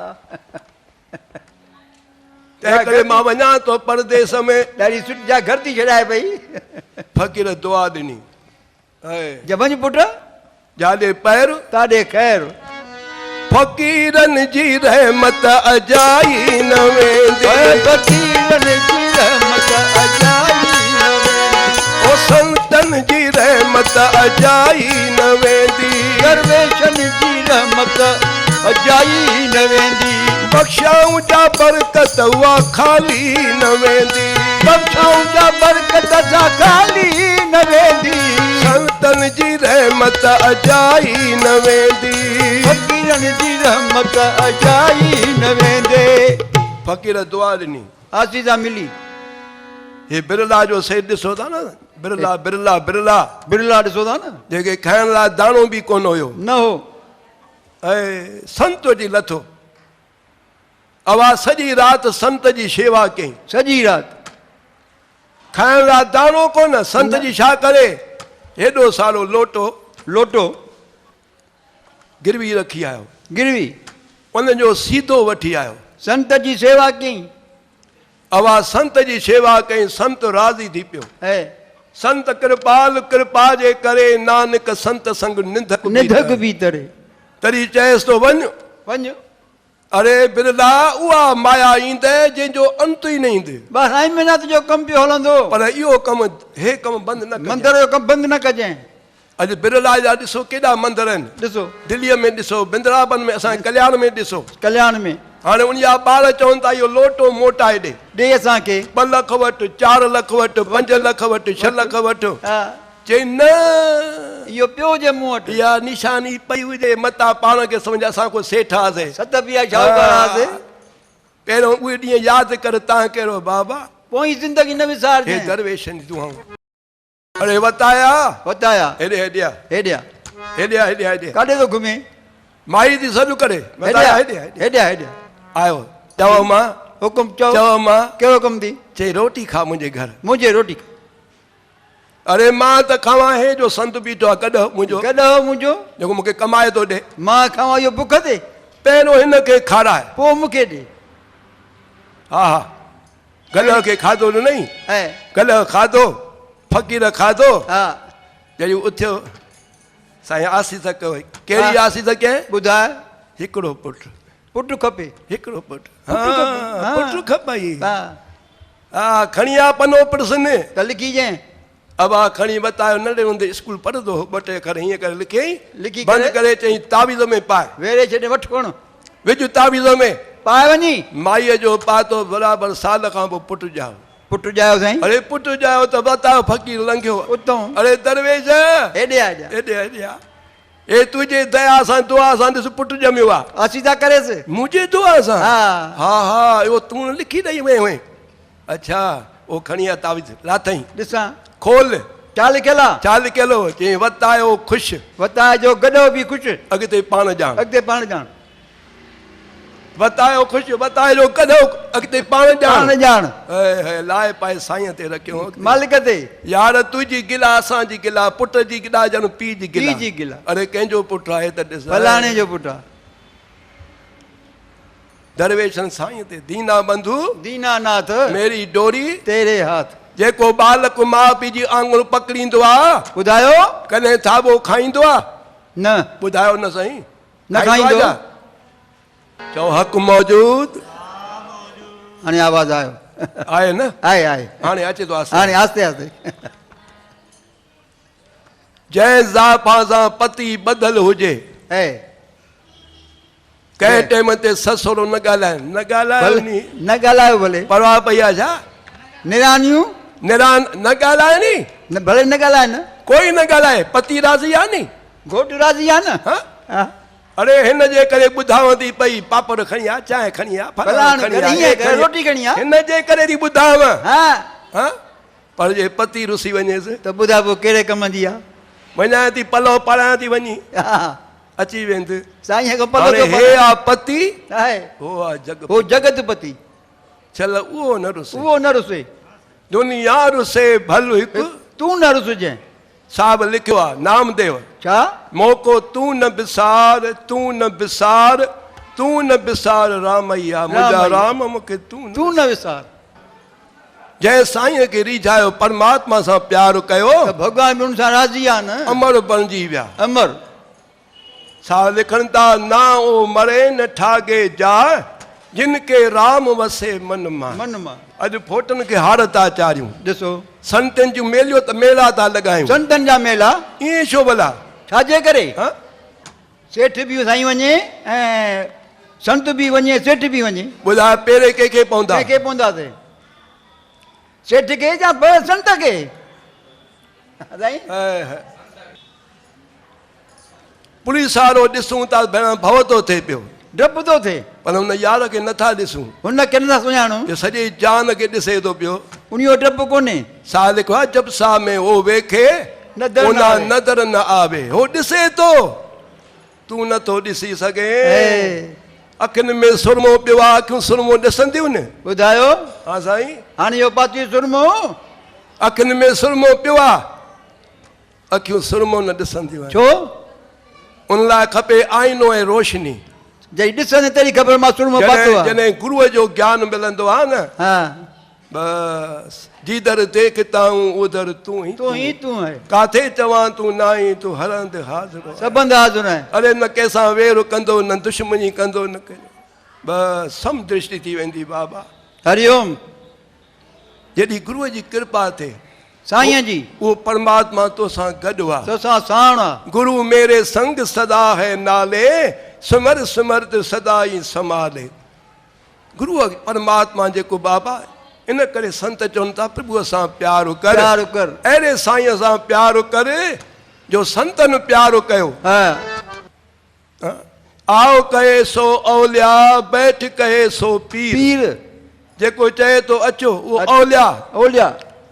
तंहिं करे मां वञा थो परदेस में ॾाढी सुठी जा घर थी छॾाए पई फ़क़ीर दुआ ॾिनी जबंज पुट जाॾे पैर ताॾे ख़ैर फ़क़ीरनि जी रहमत अजाई न वेंदी फ़क़ीरनि जी रहमत अजाई न वेंदी ओ संतनि जी रहमत अजाई न वेंदी दरवेशनि जी रहमत अजाई न वेंदी बख़्शाऊं जा बरकत उहा खाली न वेंदी बख़्शाऊं जा बरकत सां खाली न वेंदी संतनि जी रहमत अजाई न वेंदी फ़क़ीरनि जी रहमत अजाई न वेंदे फ़क़ीर दुआ ॾिनी आसीसा मिली हे बिरला जो सेठ ॾिसो था न बिरला बिरला बिरला बिरला ॾिसो था न जेके खाइण लाइ दाणो बि कोन हुयो न हो ऐं संत जी लथो अवा सॼी राति संत जी शेवा कयईं सॼी राति खाइण लाइ दाणो कोन संत जी छा करे हेॾो सारो लोटो लोटो गिरवी रखी आयो गिरवी उनजो सीधो वठी आयो संत जी सेवा कई अवा संत जी शेवा कयईं संत राज़ी थी पियो है संत कृपाल कृपा जे करे नानक संत संग निंधक निधक भी तरे तरी चएसि तो वञ वञ अरे बिरला उहा माया ईंदे जंहिंजो अंत ई न ईंदे बस 2 महीना तुंहिंजो कमु पियो हलंदो पर इहो कमु हे कमु बंदि न कजांइ। मंदर जो कमु बंदि न कजांइ अॼु बिरला जा ॾिसो केॾा मंदर आहिनि ॾिसो दिल्लीअ में ॾिसो बिंद्राबन में असांजे कल्याण में ॾिसो कल्याण में हाणे उन जा ॿार चवनि था इहो लोटो मोटाए ॾे ॾे असांखे 2 लख वटि 4 लख वटि 5 लख वटि 6 लख वटि हा चई न इहो पियो जे मूं वटि इहा निशानी पई हुजे मतां पाण खे सम्झ असां को सेठ हुआसीं सत पिया शाहूकार हुआसीं पहिरियों उहे ॾींहं यादि कर तव्हां कहिड़ो बाबा पोइ ज़िंदगी न हे विसारजांइ दरवेशनि जी दुआऊं अरे वताया वताया हेॾे हेॾे आ, हेॾिया हेॾे आ, हेॾे आ, हेॾे आ। काॾे थो घुमे माई थी सॾु करे हेॾिया वताया हेॾे आ, हेॾे हेॾिया हेॾिया आ। आयो चओ मां हुकुम चओ चओ मां कहिड़ो कमु थी चई रोटी खा मुंहिंजे घर मुंहिंजे रोटी अरे मां त खावां हे जो संत बीठो आहे कॾहिं मुंहिंजो कॾहिं मुंहिंजो जेको मूंखे कमाए थो ॾे मां खावां इहो बुख ते पहिरियों हिन खे खाराए पोइ मूंखे ॾे हा हा गॾह खे खाधो न नहीं ऐं गॾह खाधो फ़क़ीर खाधो हा जॾहिं उथियो साईं आसीस कयो कहिड़ी हा। आसीस कंहिं ॿुधाए हिकिड़ो पुटु पुटु खपे हिकिड़ो पुटु खपे, हा पुटु खपई हा हा खणी आ पनो पिड़सनि त लिखी जांइ अबा खणी बतायो नंढे हूंदे स्कूल पढ़ंदो हो 2 टे अखर हीअं करे लिखियईं लिखी बंदि करे करे चई तावीज़ में पाए वेड़े छॾे वठि कोन विझ तावीज़ में पाए वञी माईअ जो पातो बराबरि साल खां पोइ पुटु ॼाओ पुटु ॼायो साईं अरे पुटु ॼायो त बतायो फ़क़ीर लंघियो उतां अरे दरवेश हेॾे आ जा हेॾे हेॾे आ ए तुंहिंजे दया सां दुआ सां ॾिस पुटु ॼमियो आहे असीं था करेसि मुंहिंजे दुआ सां हा हा हा इहो तूं लिखी ॾेई वई हुई अच्छा उहो खणी आ तावीज़ लाथई ॾिसां खोल छा लिखियल आहे छा लिखियलो चई वतायो ख़ुशि वताए जो गॾो बि ख़ुशि अॻिते पाण ॼाण अॻिते पाण ॼाण वतायो ख़ुशि वताए जो कढो अॻिते पाण पाण ॼाण ॼाण हे लाए पाए साईं ते रखियो मालिक ते यार तुंहिंजी गिला असांजी गिला पुट जी गिला ॼण पीउ जी गिला पीउ जी गिला। अरे कंहिंजो पुटु आहे त ॾिस फलाणे जो पुटु आहे दरवेशन साईं ते दीना बंधु दीनानाथ मेरी डोरी तेरे हाथ जेको बालक माउ पीउ जी आंगुर पकड़ींदो आहे ॿुधायो कॾहिं थाबो खाईंदो आहे न ॿुधायो न साईं न खाईंदो चओ हक़ मौजूद हाणे आवाज़ आयो आहे न आहे आहे हाणे अचे थो हाणे आस्ते आस्ते जंहिं ज़ाफ़ा सां पति ॿधल हुजे है कंहिं टाइम ते ससुरो न ॻाल्हाइनि न ॻाल्हायो भले नी न ॻाल्हायो भले परवाह पई आहे छा निरानियूं निरान न ॻाल्हाए नी न भले न ॻाल्हाए न कोई न ॻाल्हाए पति राज़ी आहे नी घोटु राज़ी आहे न हा? हा अरे हिन जे करे ॿुधांव थी पई पापड़ खणी आ चांहि खणी आ भला फलाणो हाणे खणी घर आ, ईअं हे कर, खणी आ। रोटी खणी आ। हिन जे करे थी ॿुधांव हा हा? पर जे पति रुसी वञेसि त ॿुधाए पोइ कहिड़े कम जी आहे वञां थी पलो पारायां थी वञी हा अची वेंदि साईं खां पलो हाणे थो हे आ पति आहे हो आ जग हो जगतपति चल उहो न रुसे उहो न रुसे दुनिया रुसे भल हिकु तूं न रुसजांइ साहिब लिखियो आहे नामदेव छा मौक़ो तूं न बिसार तूं न बिसार तूं न बिसार रामैया मुंहिंजा राम मूंखे तूं तूं न विसार जंहिं साईं खे रिझायो परमात्मा सां प्यारु कयो त भॻवान बि हुन सां राज़ी आहे न अमर बणिजी विया अमर सा लिखनि था ना ओ मरे न ठागे जा जिन के राम वसे मन मां मन मां अॼु फोटनि खे हार था चारियूं ॾिसो संतनि जूं मेलियो त मेला था लॻायूं संतनि जा मेला ईअं छो भला छाजे करे हा? सेठ बि साईं वञे ऐं संत बि वञे सेठ बि वञे ॿुधाए पहिरें कंहिंखे पवंदा कंहिंखे पवंदासीं सेठ खे या संत खे साईं पुलिस वारो ॾिसूं था भेण भव थो थिए पियो डपु थो थिए पर हुन यार खे नथा ॾिसूं हुन खे नथा सुञाणो जो सॼी जान खे ॾिसे थो पियो उनजो डपु कोन्हे सा लिखो आहे जब सा में ओ वेखे नदर न ओना आवे। नदर न आवे हो ॾिसे थो तूं नथो ॾिसी सघे हे, अखियुनि में सुरमो पियो आहे अखियूं सुरमो ॾिसंदियूं न ॿुधायो हा साईं हाणे इहो पाती सुरमो अखियुनि में सुरमो पियो आहे अखियूं सुरमो न ॾिसंदियूं आहिनि छो उन लाइ खपे आईनो ऐं रोशनी जॾहिं ॾिसंदे तॾहिं ख़बर मां सुरमो पातो जॾहिं आहे जॾहिं गुरूअ जो ज्ञान मिलंदो आहे न हा बस जिधर देखता हूं उधर तू ही तूं ई तूं आहे काथे चवां तूं न आई तूं हरंद हाज़िर आहे। सबंध हाज़ुर आहे अरे न कंहिंसां वेर कंदो न दुश्मनी कंदो न कंदो बस सम दृष्टि थी वेंदी बाबा हरिओम जॾहिं गुरूअ जी कृपा थिए साईं जी उहो परमात्मा तोसां गॾु आहे तोसां साण आहे गुरु मेरे संग सदा है नाले सिमर सिमरत सदा ई संभाले गुरु परमात्मा जेको बाबा इन करे संत चवनि था प्रभुअ सां प्यारु कर प्यारु कर अहिड़े साईं सां प्यारु कर जो संतनि प्यारु कयो हा आओ कहे सो औलिया बैठ कहे सो पीर पीर जेको चए थो अचो उहो औलिया ओलिया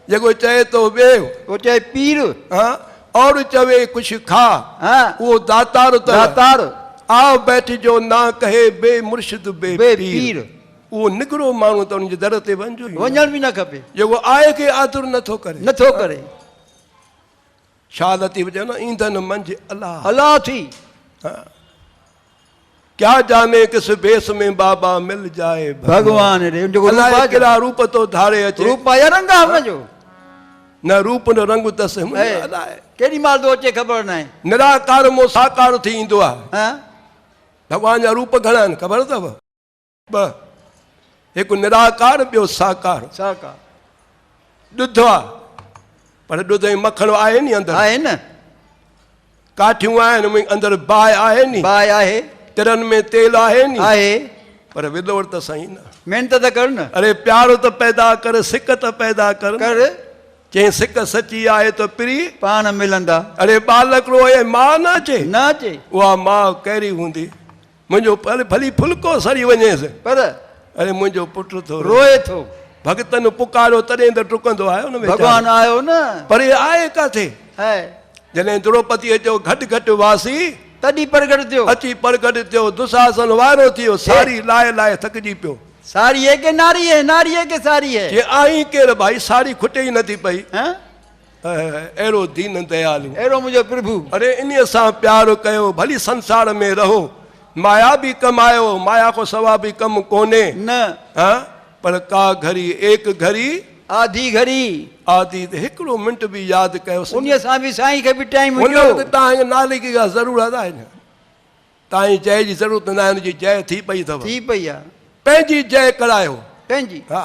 जेको चए थो वेह वो चाहे पीर हाँ और चवे कुछ खा हा वो दातार अथव। दातार आओ बैठ जो ना कहे बे मुर्शिद बे बे पीर पीर उहो निगरो माण्हू त उनजे दर ते वञिजो ई न। वञण बि न खपे जेको आहे खे आदर नथो करे नथो करे छा लतीफ़ चयो न ईंदन मंझि अलाह अलाह थी क्या जाने किस भेस में बाबा मिल जाए भगवान रे जेको रूप अलाए आहे कहिड़ा रूप तो धारे अचे रूप आहे रंग आहे हुनजो न रूप न रंग अथसि अलाए केॾी महिल थो अचे ख़बर न आहे निराकार मो साकार थी ईंदो आहे हा भॻवान जा रूप घणा आहिनि ख़बर अथव ॿ हिकु निराकार ॿियो साकार साकार ॾुध आहे पर ॾुध में मखण आहे नी अंदरि आहे न काठियूं आहिनि अंदरि बाहि आहे नी बाहि आहे तिरनि में तेल आहे नी आहे पर विदोड़ त सही न महिनत त कर न अरे प्यारो त पैदा कर सिक त पैदा कर कर चई सिक सची आहे त पिरी पाण मिलंदा अरे बालक रोए मां न अचे न अचे उहा मां कहिड़ी हूंदी मुंहिंजो भली फुल्को सड़ी वञेसि पर अरे मुंहिंजो पुटु थो रोए थो भगतनि पुकारियो तॾहिं त डुकंदो आहे हुन में भगवान आयो न पर हे आहे किथे आहे जॾहिं द्रौपदीअ जो घटि घटि वासी तॾहिं प्रगट थियो अची प्रगट थियो दुशासन वाइरो थियो साड़ी लाए लाए थकिजी पियो साड़ी है के नारी है नारी है के साड़ी है जे आई केरु भाई साड़ी खुटे ई नथी पई हाँ? अहिड़ो दीन दयालु अहिड़ो मुंहिंजो प्रभु अरे इन सां प्यारु कयो भली संसार में रहो माया भी कमायो, माया को सवा भी कम कोने। न हाँ, पर का घड़ी एक घड़ी आधी घड़ी आदि हिकिड़ो मिंट भी यादि कयो। उन सां बि साईं खे बि टाइम हुन हुजो। वक़्तु तव्हांजे नाले जी का ज़रूरत आहे न, तव्हांजी जय जी ज़रूरत न आहे, हुनजी जय थी पई अथव। थी पई आहे पंहिंजी जय करायो। पंहिंजी हा,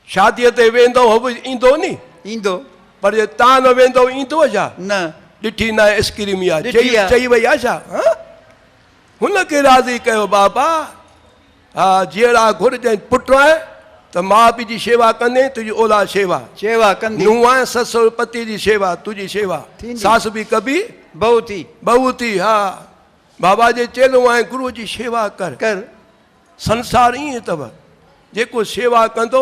शादीअ ते वेंदो हो बि ईंदो नी, ईंदो पर जे तव्हां न वेंदो ईंदो छा? न ॾिठी न आइस्क्रीम आहे, ॾिठी चई आहे। चई वई आहे छा? हा, हुनखे राज़ी कयो बाबा। हा, जीअरा घुरिजनि पुटु आहे त माउ पीउ जी शेवा कंदे, तुंहिंजी औलाद शेवा, शेवा कंदी नुंहुं आहे ससु पति जी शेवा, तुंहिंजी शेवा, थींदी। सास बि कबी बहु थी बहू थी। हा, बाबा जे चेलो आहे, गुरू जी शेवा कर। कर संसार ईअं अथव, जेको शेवा कंदो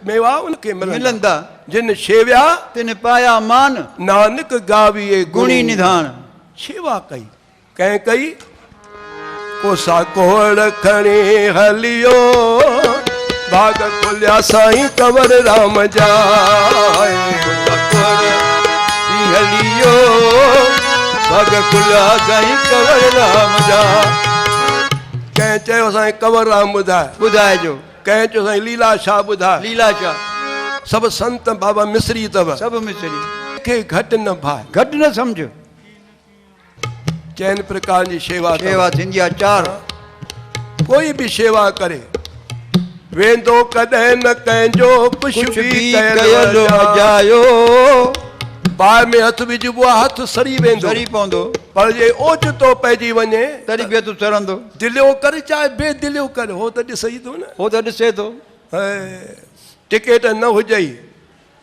मेवा उनखे मिलंदा। मिलंदा जिन शेव्या तिन पाया मान नानक गावीए गुणी निधान। शेवा कई, कंहिं कई? कोसा कोड़ खणी हलियो, भाग खुलिया साईं कंवर राम जा। हलियो, भाग खुलिया साईं कंवर राम जा। कंहिं चयो साईं कंवर राम ॿुधाए, ॿुधाइजो कंहिं चयो साईं लीला शाह ॿुधाए। लीला छा सभु संत बाबा मिस्री अथव, सभु मिसरी खे घटि न भाए। घटि न सम्झ। चइनि प्रकार जी शेवा अथव। शेवा थींदी आहे चार। कोई भी सेवा करे, वेंदो कॾहिं न कंहिंजो कुझु कुछ बि भी कयल कयल जायो। जायो बाहि में हथु विझबो आहे, हथु सड़ी वेंदो, सरी पवंदो पर जे ओचितो पइजी वञे तॾहिं बि तूं सरंदो। दिलियो कर चाहे बेदिलियो कर, हो त ॾिसई थो न। हो त ॾिसे थो। टिकेट न हुजई,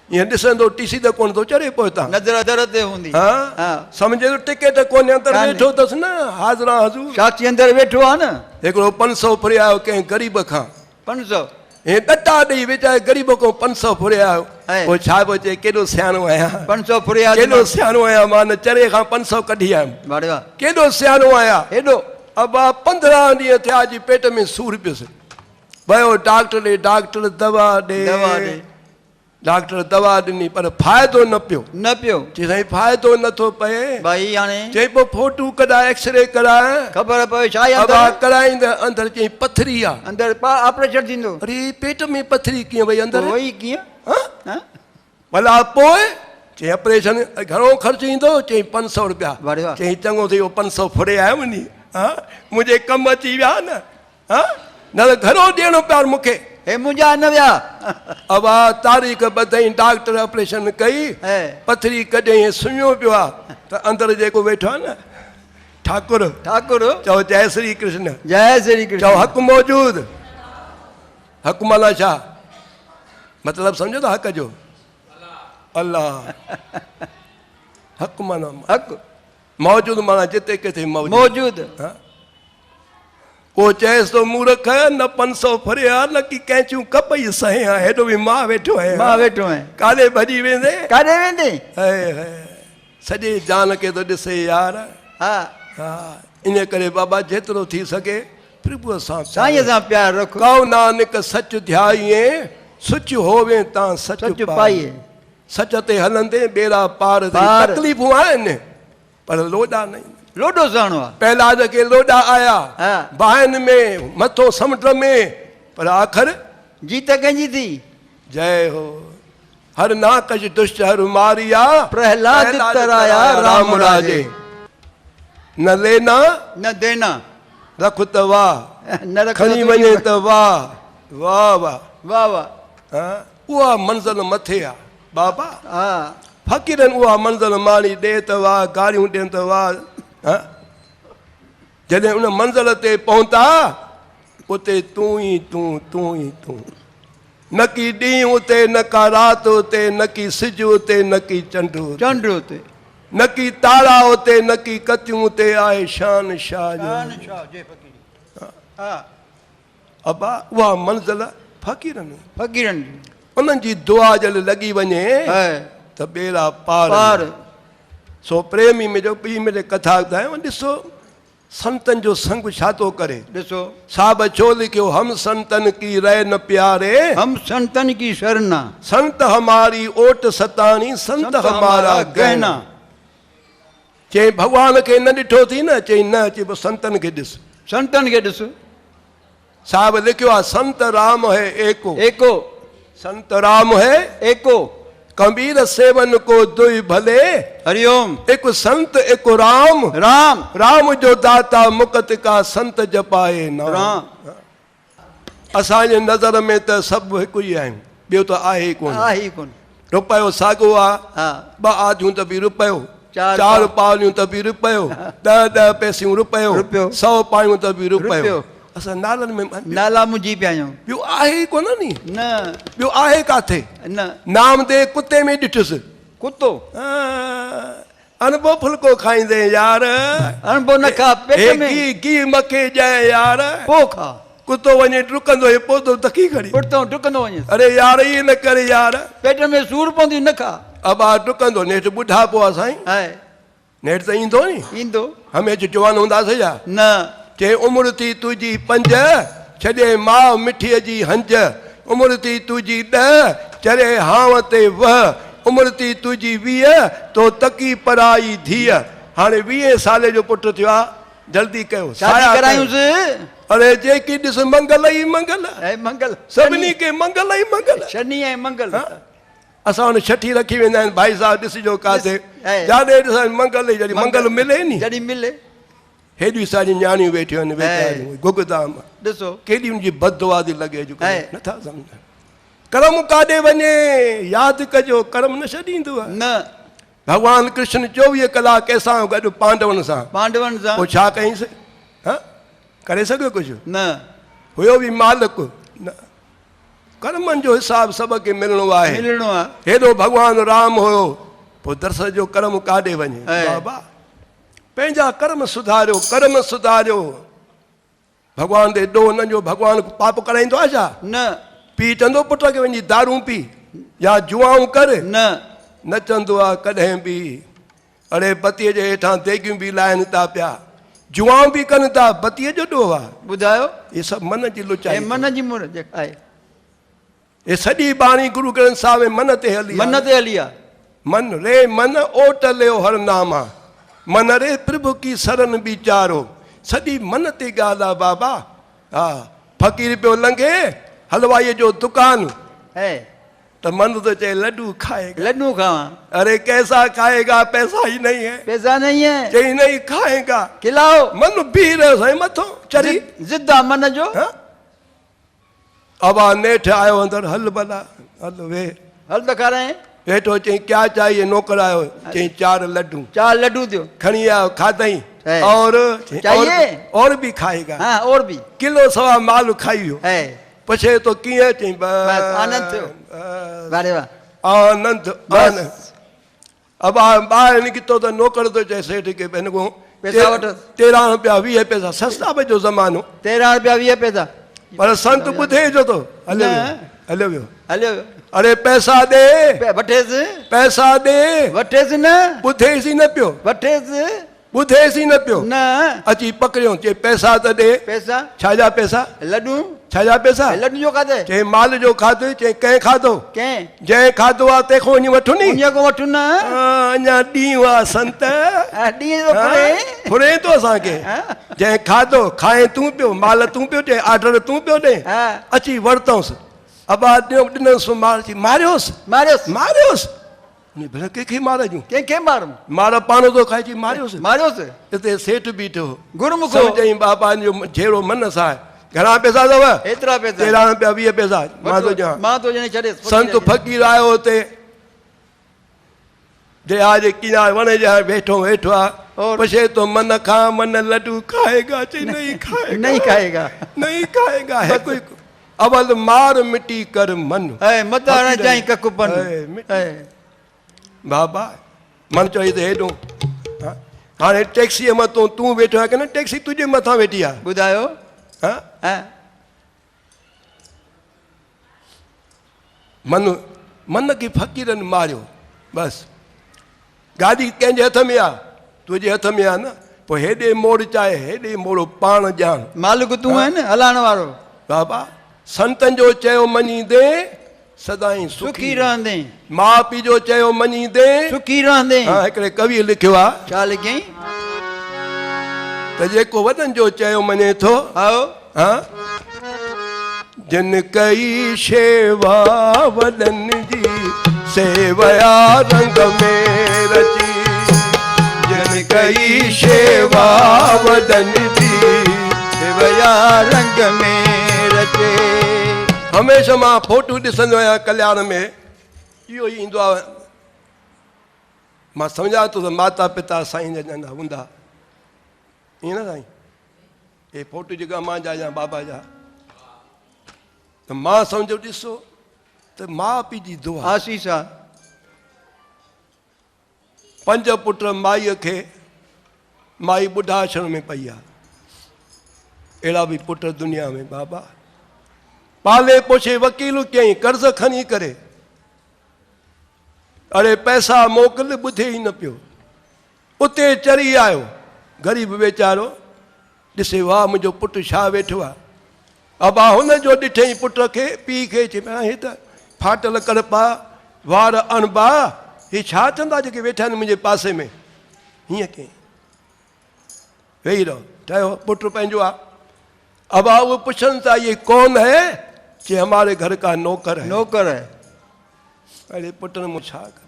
ईअं ॾिसंदो टीसी त कोन थो चढ़े पोइ हितां। नज़र दर ते हूंदी। हा, हा सम्झे थो टिकेट कोन्हे, अंदरि कान्हे। वेठो अथसि न हाज़िरा हज़ूर। साक्षी अंदरि वेठो आहे न। हिकिड़ो 500 फुरियायो कंहिं ग़रीब खां, 500 हे ॾटा ॾेई वेचारे ग़रीब खां 500 फुरियायो। ऐं पोइ छा पियो चए, केॾो सियाणो आहियां, 500 फुरिया केॾो सियाणो आहियां, मां न चरे खां 500 कढी आयुमि, वाह केॾो सियाणो आहियां। हेॾो अबा 15 ॾींहं थिया, अॼु पेट में सूर पियुसि। वियो डॉक्टर ॾे, डॉक्टर दवा दवा ॾे, ॾे डॉक्टर दवा ॾिनी, पर फ़ाइदो न पियो। न पियो। चई साईं फ़ाइदो नथो पए। भाई हाणे चई पोइ फोटू कढाए, एक्सरे कराए। ख़बर पए छा आहे अबा अंदरि। कराईंदे अंदरि चई पथरी आहे। अंदरि ऑपरेशन थींदो। अरे पेट में पथरी कीअं वई अंदरि? वही कीअं? हा? हा? भला पोइ चई ऑपरेशन घणो ख़र्चु ईंदो? चई 500 रुपया। वाह। चई चङो थियो 500 फुरे आयुमि नी। हा, मुंहिंजे कमु अची विया न। हा, न त घणो ॾियणो पिया मूंखे। हे मुंहिंजा न विया। अब तारीख़ ॿधई, डॉक्टर ऑपरेशन कई, पथरी कढई, सुम्हियो पियो आहे त अंदरि जेको वेठो आहे न ठाकुर, ठाकुर चओ जय श्री कृष्ण, जय श्री कृष्ण। चओ हक़ मौजूद। हक़ माना छा मतिलबु सम्झो था? हक़ जो अल्लाह, हक़ माना हक़ मौजूद माना जिते किथे मौजूद। मौजूद। को चएसि थो मूर्ख न 500 फरिया न की कैंचू कपई सहे आहे, हेॾो बि मां वेठो आहियां। मां वेठो आहियां। काॾे भॼी वेंदे? काॾे वेंदे? सॼे जान खे थो ॾिसे यार। हा हा, इन करे बाबा जेतिरो थी सघे प्रभुअ सां साईं सां प्यार रखो। कहो नानक सच ध्याइए, सुच होवे तां सच सच पाए। पाइए। सच ते हलंदे बेड़ा पार थी। पार। तकलीफ़ूं आहिनि पर लोॾा नहीं। लोॾो सहणो आहे। पहलाद के लोॾा आया हा। बाहिनि में, मथो समुंड में, पर आख़िर जीत कंहिंजी थी? जय हो। हर नाकश दुष्ट हर मारिया, प्रहलाद तराया राम राजे। न लेना न देना रख त वाह, न रख खणी वञे त वाह वाह वाह। वाह वाह। हा, उहा मंज़िल मथे आहे बाबा। हा फ़क़ीरनि उहा मंज़िल माणी ॾे त वाह, गारियूं ॾियनि त वाह। हा, जॾहिं उन मंज़िल ते पहुता उते तूं ई तूं, तूं ई तूं। न की ॾींहुं उते, न का राति उते, न की सिज उते, न की चंड उते, चंड उते, न की तारा उते, न की कतियूं उते, आहे शान शाह जो। हा अबा उहा मंज़िल फ़क़ीरनि फ़क़ीरनि उन्हनि जी दुआ जल लॻी वञे है त बेड़ा पार। पार। सो प्रेमी में जो ॿी मिले कथा ॿुधायूं। ॾिसो संतन जो संग छा थो करे। ॾिसो साहब छो लिखियो, हम संतन की रह न प्यारे, हम संतन की शरणा, संत हमारी ओट सतानी, संत हमारा गहना। चई भॻवान खे न ॾिठो थी न, चई न, चई पोइ संतनि खे ॾिस। संतन के ॾिस। साहब लिखियो आहे संत राम है एको, एको संत राम है एको कबीर सेवन को दुई भले, हरिओम एक संत एक राम, राम राम जो दाता मुकत का संत जपाए नाम। राम असांजे नज़र में त सभु हिकु ई आहिनि, ॿियो त आहे ई कोन। आहे ई कोन। रुपयो साॻियो आहे, हा 2 आदियूं त बि रुपयो, चार 4 पालियूं त बि रुपयो, 10 पैसियूं रुपयो, रुपयो, 100 पायूं त बि रुपयो। रुपयो। असां नालनि में नाला मुंहिंजी पिया आहियूं। ॿियो आहे ई कोन नी, न ॿियो आहे काथे। न नाम दे कुत्ते में ॾिठुसि, कुतो अनबो फुल्को खाईंदे यार, अणबो न खा पेट में घी मखे ॼाए यार, पो खा। कुतो वञे डुकंदो हे पोइ तकी खड़ी, पुठितो डुकंदो वञे। अरे यार इहे न करे यार, पेट में सूर पवंदी न खा। अबा डुकंदो नेठि ॿुढापो आहे साईं, आहे नेठि त ईंदो नी, ईंदो हमेशह जवान हूंदासीं छा। न चई उमिरि थी तुंहिंजी 5, छॾे माउ मिठीअ जी हंज, उमिरि थी तुंहिंजी 10, चरे हाव ते वह, उमिरि थी तुंहिंजी 20, तो तकी पराई धीअ। हाणे 20 साले जो पुटु थियो आहे, जल्दी कयो शादी करायूंसि। अरे जेकी ॾिस मंगल ई मंगल, ऐं मंगल सभिनी खे मंगल ई मंगल। शनि ऐं मंगल असां हुन छठी रखी वेंदा आहिनि, भाई साहब ॾिसिजो काथे जाॾे ॾिसां मंगल ई, जॾहिं मंगल मिले नी, जॾहिं मिले। हेॾियूं सारियूं न्याणियूं वेठियूं आहिनि, वेचारियूं गुगदाम, ॾिसो केॾी उनजी बददुआ थी लॻे, नथा सम्झनि। कर्म काॾे वञे यादि कजो, कर्म न छॾींदो आहे। न भॻवान कृष्ण 24 कलाक कंहिंसां गॾु पांडवनि सां, पांडवनि सां पोइ छा कयईंसि? हा करे सघियो कुझु? न हुयो बि मालिक न, कर्मनि जो हिसाब सभ खे मिलणो आहे। मिलणो आहे। हेॾो भॻवानु राम हुयो, पोइ दर्श जो कर्म काॾे वञे? बाबा पंहिंजा कर्म सुधारियो, कर्म सुधारियो। भॻवान ते ॾोह न ॾियो। भॻवान पाप कराईंदो आहे छा? न पीउ चवंदो पुट खे वञी दारू पी या जुआऊं कर? न चवंदो आहे कॾहिं बि। अड़े बतीअ जे हेठां देगियूं बि लाहिनि था पिया, जुआऊं बि कनि था, बतीअ जो ॾोह आहे। ॿुधायो इहे सभु मन जी लुचाई, मन जी मुर आहे। हे सॼी बाणी गुरु ग्रंथ साहिब में मन ते हली, मन ते हली आहे। मन रे मन ओट लियो हर नामा, मन रे प्रभु की शरण विचारो। सॼी मन ते ॻाल्हि आहे बाबा। हा फ़कीर पियो लंघे हलवाईअ जो दुकान, है तो मन तो चाहे लड्डू खाएगा। लड्डू खावा? अरे कैसा खाएगा, पैसा ही नहीं है। पैसा नहीं है, चाहिए नहीं खाएगा, खिलाओ। मन भीड़ है मथो चरी जिद्दा मन जो। अब नेठ आयो अंदर, हल भला हल वे हल दिखा रहे हैं। वेठो चई क्या चाहिए, नौकर आयो चई 4 लड्डू। 4 लड्डू दो। खणी आयो खाधई, और चाहिए और भी खाएगा। हाँ और भी किलो सवा माल खाइयो है। पछे तो किए चई बस आनंद थियो। वारे वाह आनंद आनंद। अब ॿाहिरि निकितो त नौकर तो चए सेठ के बहन को पैसा वठ। 13 रुपया 20 पैसा, सस्ता पे जो ज़मानो। 13 रुपया 20 पैसा। पर संत ॿुधे जो तो हलियो हलियो वियो हलियो। अरे पैसा दे, वठेसि पैसा दे, वठेसि न, ॿुधेसि न पियो, वठेसि ॿुधेसि न पियो। न अची पकड़ियो, चई पैसा त दे। पैसा छाजा पैसा? लड्डू। छाजा पैसा? लड्डू जो खाधे? चई माल जो खाधो। चई कंहिं खाधो? कंहिं जंहिं खाधो आहे तंहिंखो वञी वठो नी। उन्हीअ को वठू न। अञा ॾींहुं आहे संत, ॾींहुं तो फुरे थो असांखे। जंहिं खाधो खाए तूं पियो, माल तूं पियो ॾे, ऑर्डर तूं पियो ॾे। अची वरितोसि, अबा ॾिनोसि मार, मारियोसि मारियोसि मारियोसि। भला कंहिंखे मारजूं? कंहिंखे मारूं? मार पाण थो खाइजी मारियोसि। मारियोसि। हिते सेठ बीठो, गुरुमुख चई बाबा जो जहिड़ो मन सां आहे। घणा पैसा अथव? एतिरा पैसा। 13 रुपया 20 पैसा। मां तो ॼाण मां तो ॼणे छॾे। संत फ़कीर आयो हुते, जे आज किनारे वण जे वेठो वेठो आहे। पछे तो मन खां मन लड्डू खाएगा? चई नहीं खाएगा, नहीं खाएगा, नहीं खाएगा। है कोई अवल मार मिटी कर मन, है मता न जाई ककुपन। बाबा मन चई त हेॾो। हाणे टैक्सीअ मथां तूं वेठो आहे कि न टैक्सी तुंहिंजे मथां वेठी आहे? ॿुधायो। मन मन खे फ़कीरनि मारियो बसि। गाॾी कंहिंजे हथ में आहे? तुंहिंजे हथ में आहे न। पोइ हेॾे मोड़ चाहे हेॾे मोड़ो, पाण ॼाण। मालिक तूं आहे न, हलाइण वारो। बाबा संतनि जो चयो मञींदे सदाई सुखी सुखी रहंदे मां पीउ जो चयो मञींदे सुखी रहंदे हाँ हिकिड़े कवि लिखियो आहे छा लिखई त जेको वॾनि जो चयो मञे थो आओ हाँ जिन कई शेवा वॾनि जी सेवया रंग में रची जिन कई शेवा वॾनि जी सेवया रंग में रचे हमेशह मां फोटू ॾिसंदो आहियां कल्याण में इहो ई ईंदो आहे मां सम्झां थो त माता पिता साईं जा हूंदा ईअं न साईं हे फोटू जेका मां जा या बाबा जा त मां सम्झो ॾिसो त माउ पीउ जी दुआ आशीष आहे 5 पुट माईअ खे माई ॿुढा आश्रम में पई आहे अहिड़ा बि पुट दुनिया में बाबा पाले पोषे वकील कयईं कर्ज़ खणी करे अड़े पैसा मोकिल ॿुधे ई न पियो उते चढ़ी आयो ग़रीब वीचारो ॾिसे वाह मुंहिंजो पुटु छा वेठो आहे अबा हुन जो ॾिठईं पुट खे पीउ खे चई हे त फाटल करपा वार अणबा हे छा चवंदा जेके वेठा आहिनि मुंहिंजे पासे में हीअं कयईं वेही रहो ठहियो पुटु पंहिंजो आहे अबा वो पुछन था ये कौन है कि हमारे घर का नौकर है नौकर है अरे पुट ने छा कर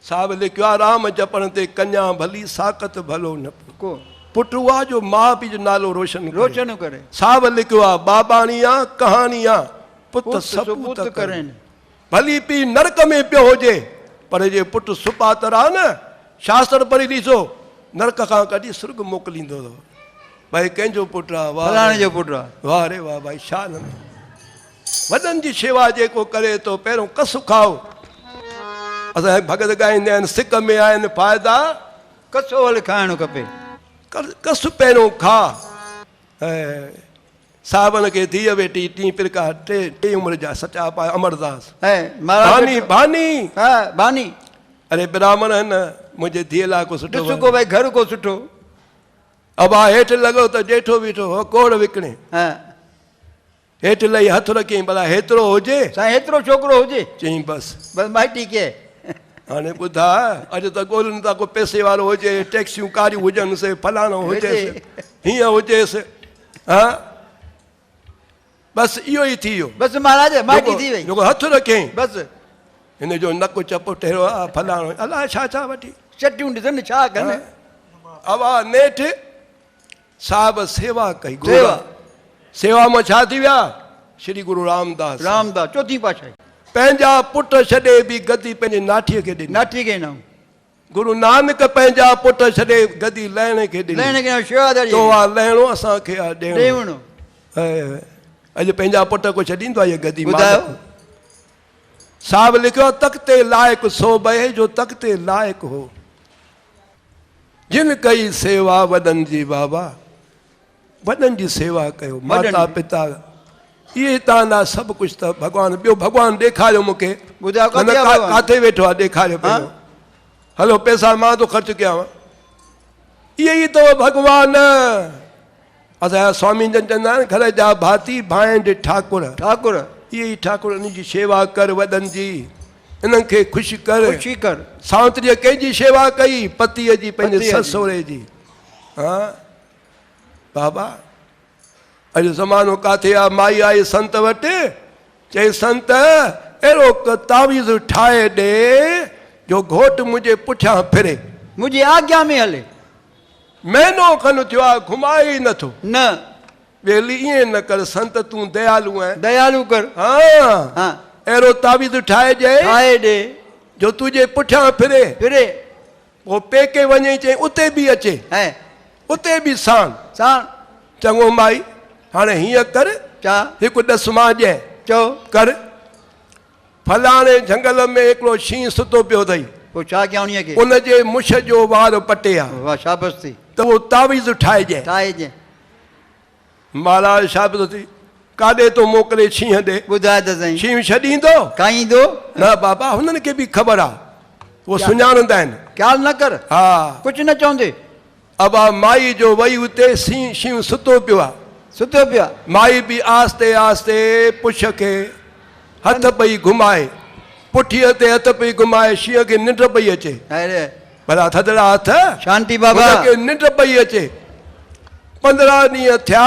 साहब लिखियो आहे राम जपण ते कन्या भली साकत भलो न को पुट उहा जो माउ पीउ जो नालो रोशन करे। रोशन करे साहब लिखियो आहे बाबाणी आहे कहाणी आहे पुत सपूत करें भली पीउ नरक में पियो हुजे पर जे पुट सुपातर आहे न शास्त्र पढ़ी ॾिसो नरक खां कढी सुर्ग मोकिलींदो अथव भाई कंहिंजो पुटु आहे वाह फलाणे जो पुटु आहे वाह रे वाह भाई छा न वॾनि जी शेवा जेको करे थो पहिरियों कसु खाओ असांजे भगत ॻाईंदा आहिनि सिक में आहिनि फ़ाइदा कसो हल खाइणो खपे कसु पहिरियों खा ऐं सावण खे धीअ वेठी टी पिरका टे उमिरि जा सचा पाए अमरदास है महाराज बानी बानी हा बानी अरे ब्राह्मण है न मुंहिंजे धीअ लाइ को सुठो ॾिसो को भाई घर को सुठो अबा हेठि लॻो त जेठो बीठो हो कोड़ विकिणे हा हेठि लही हथु रखियईं भला हेतिरो हुजे साईं एतिरो छोकिरो हुजे चई बसि बस माइटी के हाणे ॿुधा अॼु त ॻोल्हनि था को पैसे वारो हुजे टैक्सियूं कारियूं हुजनि से फलाणो हुजेसि हीअं हुजेसि हा बसि इहो ई थी वियो बस महाराज माइटी थी वई जेको हथु रखियईं बस हिन जो नकु चप ठहियो आहे फलाणो अलाए छा छा वठी चटियूं ॾिसनि छा कनि अवा नेठि साहिब सेवा कई सेवा सेवा में छा थी विया श्री गुरु रामदास रामदास चौथी पातशाही पंहिंजा पुट छॾे बि गदी पंहिंजे नाठीअ खे ॾिनी नाठी के नाम गुरु नानक पंहिंजा पुट छॾे गदी लहण खे ॾिनी लेने के शेवादारी तो आहे लहिणो असांखे आहे ॾियणो देवणो अॼु पंहिंजा पुट को छॾींदो आहे इहा गदी ॿुधायो साहिब लिखियो तख़्ते लाइक़ु सो बहे जो तख़्ते लाइक़ु हो जिन कई सेवा वॾनि जी बाबा वॾनि जी सेवा कयो माता पिता इहे तव्हांजा सभु कुझु त भॻवानु ॿियो भॻवानु ॾेखारियो मूंखे ॿुधायो किथे आहे भॻवानु? किथे वेठो आहे ॾेखारियो पहिरियों हलो पैसा मां थो ख़र्चु कयां इहे ई अथव भॻवानु असांजा स्वामी जन चवंदा आहिनि घर जा भाती भांड ठाकुर ठाकुर इहे ई ठाकुर उन जी शेवा कर वॾनि जी इन्हनि खे ख़ुशि कर ख़ुशी कर सावतरीअ कंहिंजी शेवा कई पतीअ जी पंहिंजे पतीअ ससु सहुरे जी हा बाबा अॼु ज़मानो किथे आहे माई आई संत वटि चई संत अहिड़ो तावीज़ ठाहे ॾे जो घोटु मुंहिंजे पुठियां फिरे मुंहिंजी आज्ञा में हले महीनो खनि थियो आहे घुमाए ई नथो न वेली ईअं न कर संत तूं दयालू आहीं दयालू कर हा हाँ अहिड़ो तावीज़ ठाहे ॾे ठाहे ॾे जो तुंहिंजे पुठियां फिरे फिरे पोइ पेके वञे चई उते बि अचे है उते बि साण साण चङो माई हाणे हीअं कर छा हिकु ॾस मां ॾिए चओ कर फलाणे झंगल में हिकिड़ो शींहुं सुतो पियो अथई पोइ छा कयां उन्हीअ खे उनजे मुछ जो वार पटे आहे वाह शाबाश थी त उहो तावीज़ ठाहिजे ठाहे ॾे महाराज शाबत थी काॾे थो मोकिले शींहं ॾे ॿुधाए त साईं शींहुं छॾींदो खाईंदो न बाबा हुननि खे बि ख़बर आहे उहो सुञाणंदा आहिनि ख़्यालु न कर हा कुझु न चवंदे अबा माई जो वई उते शींहुं सुतो पियो आहे सुतो पिया माई बि आस्ते आस्ते पुछ खे हथ पई घुमाए पुठीअ ते हथ पई घुमाए शींहं खे निंड पई अचे अरे भला थधड़ा हथ शांति बाबा हुनखे निंड पई अचे 15 ॾींहं थिया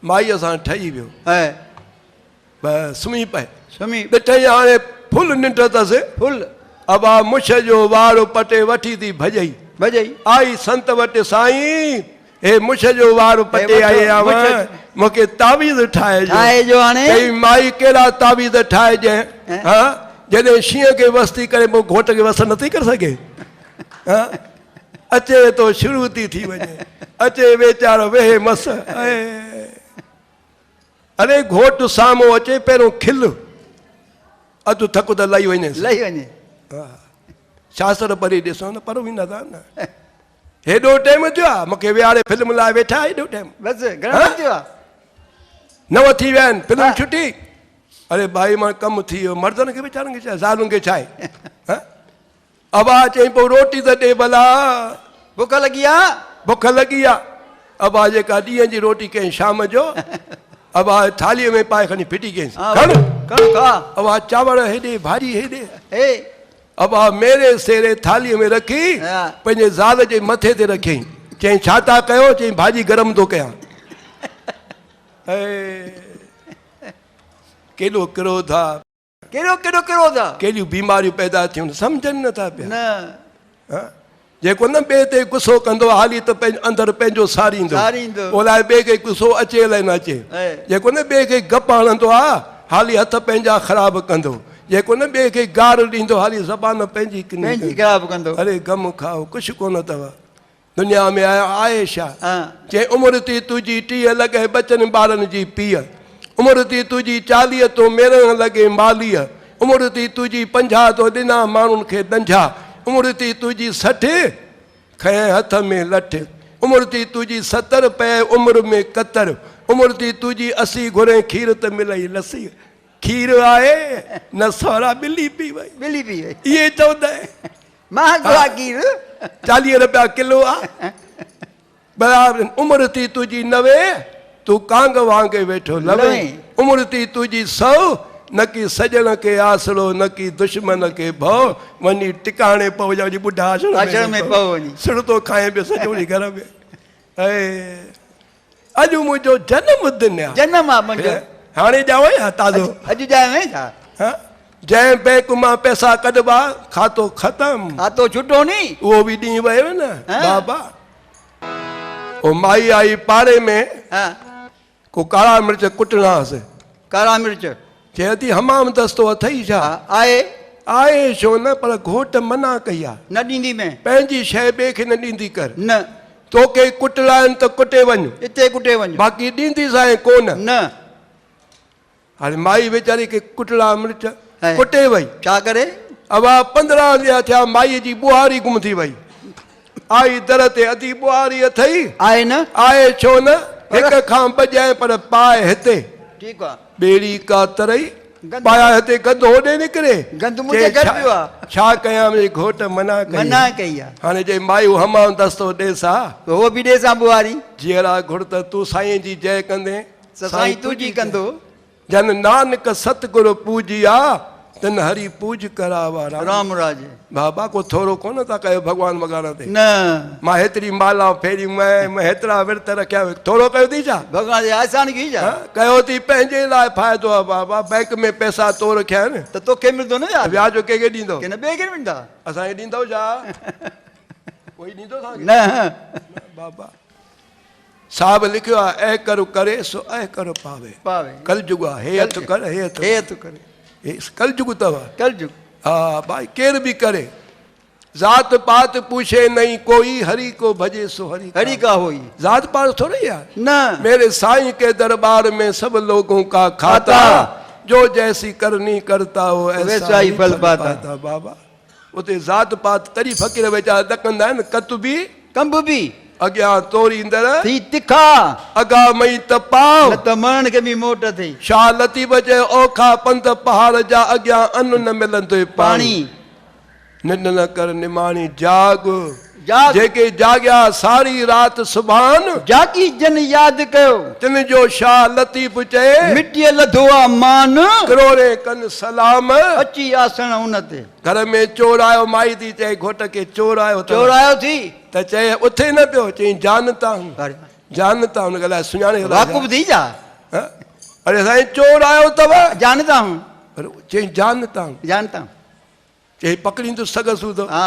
माईअ सां ठही वियो है बस सुम्ही पए सुमी ॾिठई हाणे फुल निंड अथसि फुल अबा मुछ जो वारो पटे वठी थी भॼई भॼई आई संत वटि साईं हे मुछ जो वारो पटे वठो, आया मुछ- मूंखे तावीज़ ठाहिजो ठाहे जो हाणे चई माई कहिड़ा तावीज़ ठाहिजांइ हा जॾहिं शींहं खे वस्ती करे पोइ घोट खे वस नथी करे सघे हा अचे तो शुरू थी वञे अचे वीचारो वेहे मस अरे घोट साम्हूं अचे पहिरियों खिल अधु थकु त लही वञे लही वञे शास्त्र पढ़ी ॾिसो न पर वेंदा था न हेॾो टाइम थियो आहे मूंखे विहारे फिल्म लाइ वेठा हेॾो टाइम बसि घणो थियो आहे 9 थी विया आहिनि फिल्म हा। छुटी अरे भाई मां कमु थी वियो मर्दनि खे वीचारनि खे छा ज़ालुनि खे छा आहे हा? अबा चई पोइ रोटी त ॾे भला बुख लॻी आहे बुख लॻी आहे अबा जेका ॾींहं जी रोटी कयईं शाम जो अबा थालीअ में पाए खणी फिटी कयईंसि खण कणु खा अबा चांवर हेॾे भाॼी हेॾे हे अबा मेरे सेरे थालीअ में रखी हा। पंहिंजे ज़ाल जे मथे ते रखियईं चई छा था कयो चई भाॼी गरम थो कयां केॾो क्रोध आहे कहिड़ो कहिड़ो कहिड़ो था केॾियूं बीमारियूं पैदा थियूं सम्झनि नथा पिया न हा? जेको न ॿिए ते गुस्सो कंदो हाली त अंदरि पंहिंजो सारींदो सारींदो। ओलाए ॿिए खे गुस्सो अचे अलाए न अचे जेको न ॿिए खे गप हणंदो आहे हाली हथ पंहिंजा ख़राबु कंदो जेको न ॿिए खे गार ॾींदो हाली ज़बान पंहिंजी पंहिंजी ख़राबु कंदो अरे गम खाओ कुझु कोन अथव दुनिया में आहे छा हा चई उमिरि थी तुंहिंजी 30 लॻे बचनि ॿारनि जी पीउ उमिरि थी तुंहिंजी 40 तो मेरण लॻे मालीअ उमिरि थी तुंहिंजी 50 तो ॾिना माण्हुनि खे ॾंझा उमिरि थी तुंहिंजी 60 खए हथ में लठ उमिरि थी तुंहिंजी 70 पए उमिरि में कतर उमिरि थी तुंहिंजी 80 घुरे खीर त मिलई लसी खीर आहे न सहुरा ॿिली पी वई बिली पी वई इहे चवंदा महांगो आहे खीर 40 रुपया किलो आहे बराबरि उमिरि थी तुंहिंजी 90 तूं कांग वांगे वेठो लवे उमिरि थी तुंहिंजी 100 न की सजण खे आसरो न की दुश्मन खे भउ वञी टिकाणे पव वञी ॿुढा आश्रम में पव वञी सिर थो खाए पियो सॼो ॾींहुं घर में अॼु मुंहिंजो जनम दिन आहे जनम आहे मुंहिंजो हाणे ॼाओ या ताज़ो अॼु जाए में छा हा? जंहिं बैंक मां पैसा कढबा खातो ख़तम खातो छुटो नी उहो बि ॾींहुं वियो न हा। बाबा ओ माई आई पाड़े में हा को कारा मिर्च कुटणा हुअसि कारा मिर्च चए थी हमाम दस्तो अथई छा आहे आहे छो न पर घोट मना कई आहे न ॾींदी मैं पंहिंजी शइ ॿिए खे न ॾींदी कर न तोखे कुटड़ा आहिनि त कुटे वञ हिते कुटे वञ बाक़ी ॾींदी सां कोन न हाणे माई वीचारी खे कुटड़ा मिर्च है। कुटे वई छा करे अबा 15 ॾींहं थिया माईअ जी ॿुहारी गुम थी वई आई दर ते अधी ॿुहारी अथई आहे न आहे छो न हिक खां बजाए पर पाए हिते ठीकु आहे ॿेड़ी का तरई गंद- पाया हिते गंद होॾे निकिरे गंद मुंहिंजे घर पियो आहे छा कयां मुंहिंजी घोट मना कई मना कई आहे हाणे जे मायूं हमाम दस्तो ॾेसा उहो बि ॾे सां बुआरी जीअरा घुर त तूं साईं जी जय कंदे साईं तुंहिंजी कंदो जन नानक सतगुरु पूजिया तन हरी पूज करावा राम राज बाबा को थोरो कोन था कयो भॻवान वग़ारह ते न मां हेतिरी माला फेरी मैं हेतिरा विर्त रखिया थोरो कयो थी छा भॻवान जे आसान की छा हा? कयो थी पंहिंजे लाइ फ़ाइदो आहे बाबा बैंक में पैसा तो रखिया आहिनि त तोखे मिलंदो न यार व्याज कंहिंखे ॾींदो की न ॿिए खे मिलंदा असांखे ॾींदो छा कोई ॾींदो तव्हांखे न बाबा साहब लिखियो आहे ऐ करो करे सो ऐ करो पावे पावे कलयुग आहे हे हथ कर हे हथ हे तूं करे हे कलयुग अथव कल जुग हा भाई केर भी करे जात पात पूछे नहीं कोई हरि को भजे सो हरि का। हरी का होई जात पात थोड़ी यार न मेरे साईं के दरबार में सब लोगों का खाता जो जैसी करनी करता हो वैसा ही फल पाता। बाबा उते जात पात तरी फ़कीर वीचारा ॾकंदा आहिनि कत बि कंब बि अॻियां तोरींदड़ थी तिखा अॻा मई तपाव न त मरण खे बि मोट अथई छा लती बजे ओखा पंध पहाड़ जा अॻियां अन्न न मिलंदो पाणी पाणी निंड न कर निमाणी जाग जाग जेके जाॻिया सारी राति सुभान जाकी जन यादि कयो तिन जो शाह लतीफ़ चए मिटीअ लधो आहे मान करोड़े कन सलाम अची आसण उन ते घर में चोर आयो माई थी चए घोट खे चोर आयो अथव। चोर आयो थी त चए उथे न पियो चई जानता हूं जानता हूं ॻाल्हाए सुञाणे वाक़ुफ़ थी जा हाँ? अरे साईं चोर आयो अथव जानता हूं अरे चई जानता हूं जानता हूं चई पकड़ींदो सगसू तो हा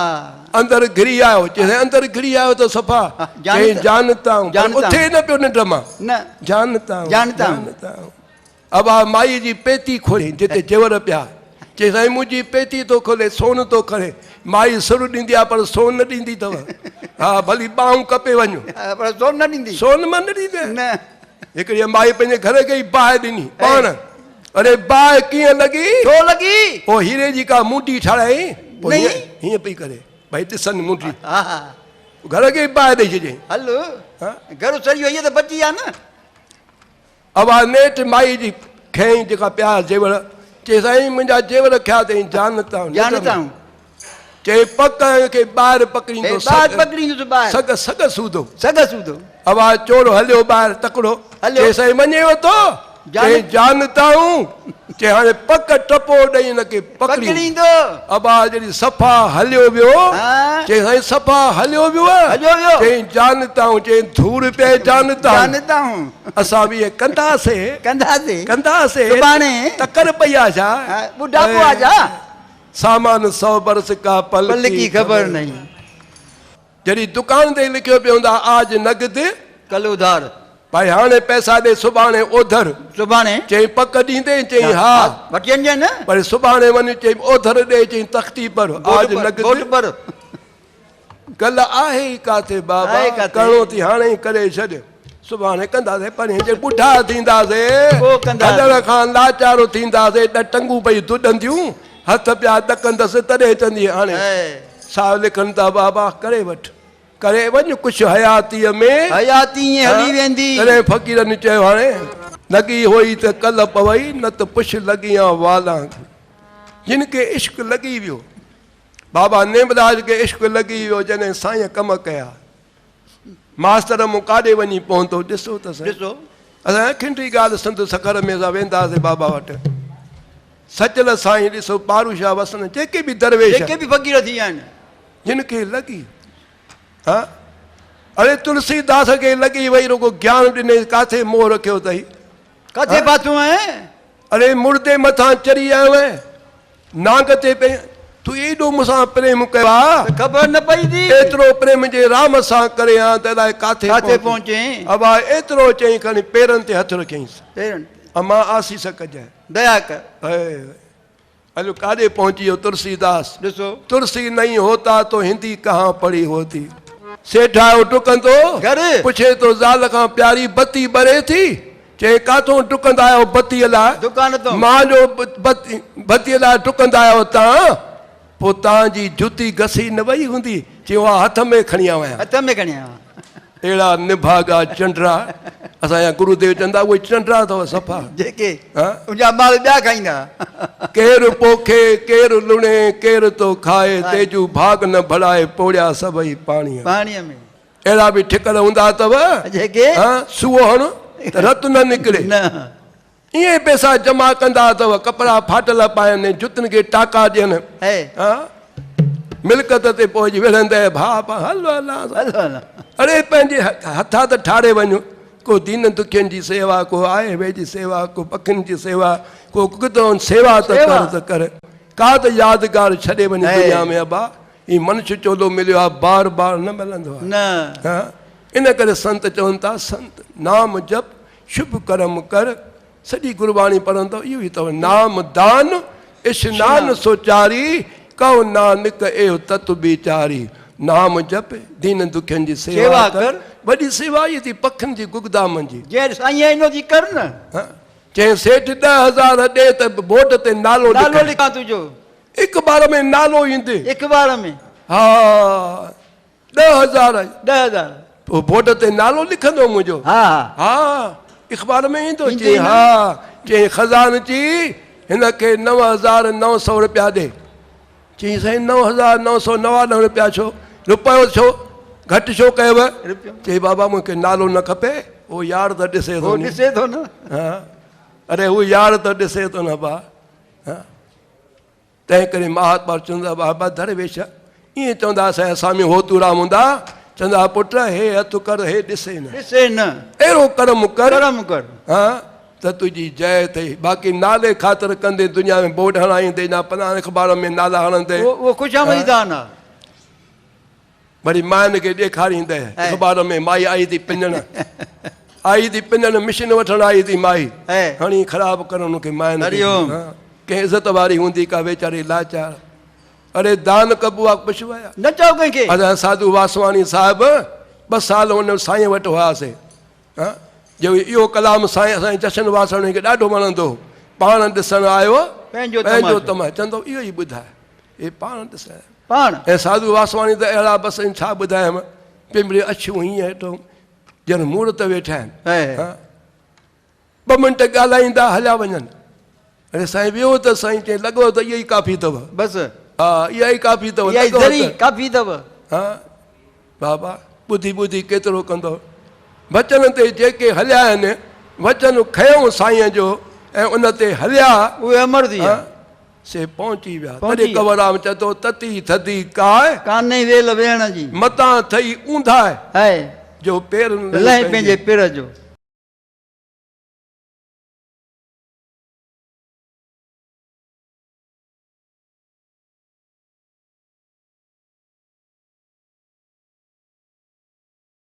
अंदर घिरी आयो चई अंदर घिरी आयो तो सफ़ा चई जानता हूं उथे न पियो निंड मां न जानता हूं जानता हूं अब आ माई जी पेती खोली जिते जेवर पिया चई साईं मुंहिंजी पेती तो खोले सोन तो खणे माई सुर ॾींदी आहे पर सोन न ॾींदी अथव हा भली ॿाहूं कपे वञो पर सोन न ॾींदी सोन मां न ॾींदे न हिकिड़ी माई पंहिंजे घर खे ई बाहि ॾिनी पाण अरे बाहि कीअं लॻी छो लॻी पोइ हीरे जी का मूंडी ठाराई पोइ नहीं। हीअं पई करे भई ॾिसनि मूंडी हा हा घर खे ई बाहि ॾेई छॾियईं हल हा? घर सड़ी वई त बची आहे न अब आ नेठ माई जी खयईं जेका पिया जेवर चई साईं मुंहिंजा जेवर खया अथई जानता हूं जानता हूं चई पक खे ॿाहिरि पकड़ींदो ॿाहिरि पकड़ींदुसि ॿाहिरि सग सूदो सगस हूंदो अब आ चोर हलियो ॿाहिरि तकिड़ो हलियो। चई साईं वञेव तो चई जानता हूं चई हाणे पक टपो ॾेई हिनखे पकड़ी पकड़ींदो अब आ जॾहिं सफ़ा हलियो वियो हा चई साईं सफ़ा हलियो वियो हलियो वियो चई जानता हूं चई धूड़ पे जानता हूं जानता हूं असां बि इहे कंदासीं कंदासीं सुभाणे तकर पई आहे छा हा, ॿुढापो आ जा सामान 100 बरस का पल पल की खबर नहीं जॾहिं दुकान ते लिखियो पियो हूंदा आज नगद कल उधार भाई हाणे पैसा ॾे सुभाणे ओधर सुभाणे चई पक ॾींदे चई हा वठी वञे न पर सुभाणे वञ चई ओधर ॾे चई तख़्ती पर आज घोट नगद पर गल आहे ई काथे बाबा आहे काथे? करिणो थी हाणे ई करे छॾ सुभाणे कंदासीं पर जे ॿुढा थींदासीं पोइ कंदासीं। कलर खां लाचारो थींदासीं त टंगू पई दुॾंदियूं हथ पिया ॾकंदसि तॾहिं चवंदी हाणे साहु लिखनि था बाबा करे वठि करे वञ कुझु हयातीअ में हयाती ईअं हली वेंदी तॾहिं फ़क़ीरनि चयो हाणे लॻी हुई त कल्ह पवई न त पुछ लॻी आहे वालां जिन खे इश्क लॻी वियो बाबा नेमराज खे इश्क लॻी वियो जॾहिं साईं कम कया मास्तर मूं काॾे वञी पहुतो ॾिसो त सही ॾिसो असां खिंडी ॻाल्हि संत सखर में असां वेंदासीं बाबा वटि सचल साईं ॾिसो पारूशाह वसन जेके बि दरवेश जेके बि फ़क़ीर थी विया आहिनि जिन खे लॻी हा अरे तुलसीदास खे लॻी वई रुगो ज्ञान ॾिने काथे मोह रखियो अथई किथे फाथो आहे अरे मुर्दे मथां चढ़ी आयो आहे नांग ते पे तूं एॾो मूंसां प्रेम कयो आहे ख़बर न पई थी एतिरो प्रेम जे राम सां करे आ त अलाए काथे काथे पहुचे अबा एतिरो चई खणी पेरनि ते हथु रखियईंसि पेरनि अमां आसीस कजाए दया कर हलो काॾे पहुची वियो तुलसीदास ॾिसो तुलसी नहीं होता तो हिंदी कहाँ पढ़ी होती सेठ आयो टुकंदो घर पुछे तो ज़ाल खां प्यारी बत्ती ॿरे थी चई काथों टुकंदा आहियो बत्तीअ लाइ दुकान तो मां जो बत्तीअ लाइ टुकंदा आहियो तव्हां पोइ तव्हांजी जुती घसी न वई हूंदी चयो हा हथ में खणी आयो आहियां हथ में खणिया अहिड़ा निभागा चंडरा असांजा गुरुदेव चवंदा उहे चंडरा अथव सफ़ा जेके हा? उनजा माल ॿिया खाईंदा केरु पोखे केरु लुणे केरु तो खाए तेजू भाग न भड़ाए पोड़िया सभई पाणीअ पाणीअ में अहिड़ा बि ठिकर हूंदा अथव जेके हा सूओ हण त रत न निकिरे न ईअं पैसा जमा कंदा अथव कपिड़ा फाटल पाइनि जुतनि खे टाका ॾियनि है हा मिल्कत ते पहुची विढ़ंदे भाउ हलो हलां हलो हलो अरे पंहिंजे हथा त ठारे वञो को दीन दुखियनि जी सेवा को आहे वे जी सेवा को पखियुनि जी सेवा को कुदरनि सेवा त कर का त यादगार छॾे वञे दुनिया में अबा ही मनुष्य चोलो मिलियो आहे बार बार न मिलंदो आहे न हा इन करे संत चवनि था संत नाम जप शुभ कर्म कर सॼी गुरबाणी पढ़ंदो इहो ई अथव नाम दान स्नान सोचारी कहो नानक एहो तत वीचारी नाम जप दीन दुखियनि जी सेवा कर वॾी सेवा इहा थी पखियुनि जी गुगदामनि जी जे साईं इन जी कर न चई सेठ 10,000 ॾे त बोट ते नालो नालो लिखां तुंहिंजो हिकु बार में नालो ईंदे हिकु बार में हा 10,000 10,000 पोइ बोट ते नालो लिखंदो मुंहिंजो हा हा अख़बार में ईंदो चई हा चई खज़ानची हिनखे 9,900 रुपया ॾे चई साईं 9,999 रुपया छो रुपयो छो घटि छो कयव रुपयो चई बाबा मूंखे नालो न खपे उहो यार त ॾिसे थो हो नी। ॾिसे थो न हा अरे हू यार त ॾिसे थो न बा हा तंहिं करे महात्मा चवंदा बाबा दरवेश ईअं चवंदा असांजा स्वामी होतूराम हूंदा चवंदा पुट हे हथु कर हे ॾिसे न ॾिसे न अहिड़ो कर्म कर करम कर हा त तुंहिंजी जय थिए बाक़ी नाले ख़ातिर कंदे दुनिया में बोर्ड हणाईंदे या पना अख़बार में नाला हणंदे उहो ख़ुशामदी दान आहे वरी माइनि खे ॾेखारींदे अख़बार में माई आई थी पिञण आई थी पिञण मिशीन वठण आई थी माई ऐं हणी ख़राबु करण हुनखे माइनि खे। हरिओम। हा, कंहिं इज़त वारी हूंदी का वेचारी लाचार अरे दान कबो आहे कुझु आया न चओ कंहिंखे असां साधू वासवाणी साहिबु 2 साल हुन साईं वटि हुआसीं हा जो इहो कलाम साईं असांजे जशन वासवाणी खे ॾाढो वणंदो हो। पाण ॾिसणु आयो पंहिंजो पंहिंजो तमाशो। तमाशो चवंदो इहो ई ॿुधाए हे पाण ॾिसण पाण ऐं साधू वासवाणी त अहिड़ा बसि आहिनि छा ॿुधायमि पिंपरी अछियूं हीअं हेठो ॼण मूर्त वेठा आहिनि ऐं हा 2 मिंट ॻाल्हाईंदा हलिया वञनि अरे साईं वियो त साईं चई लॻो त इहो ई काफ़ी अथव बसि हा इहा ई काफ़ी अथव इहा ई लॻो ज़री त- काफ़ी अथव हा बाबा ॿुधी ॿुधी केतिरो कंदो वचन ते जेके हलिया आहिनि वचन खयों साईं जो ऐं उन ते हलिया उहे अमर थी हा, विया से पहुची विया पहुची तॾहिं कंवरराम चए थो तती थधी काय कान्हे वेल वेहण जी मतां थई ऊंधा आहे जो पेर न लहे पंहिंजे पेर जो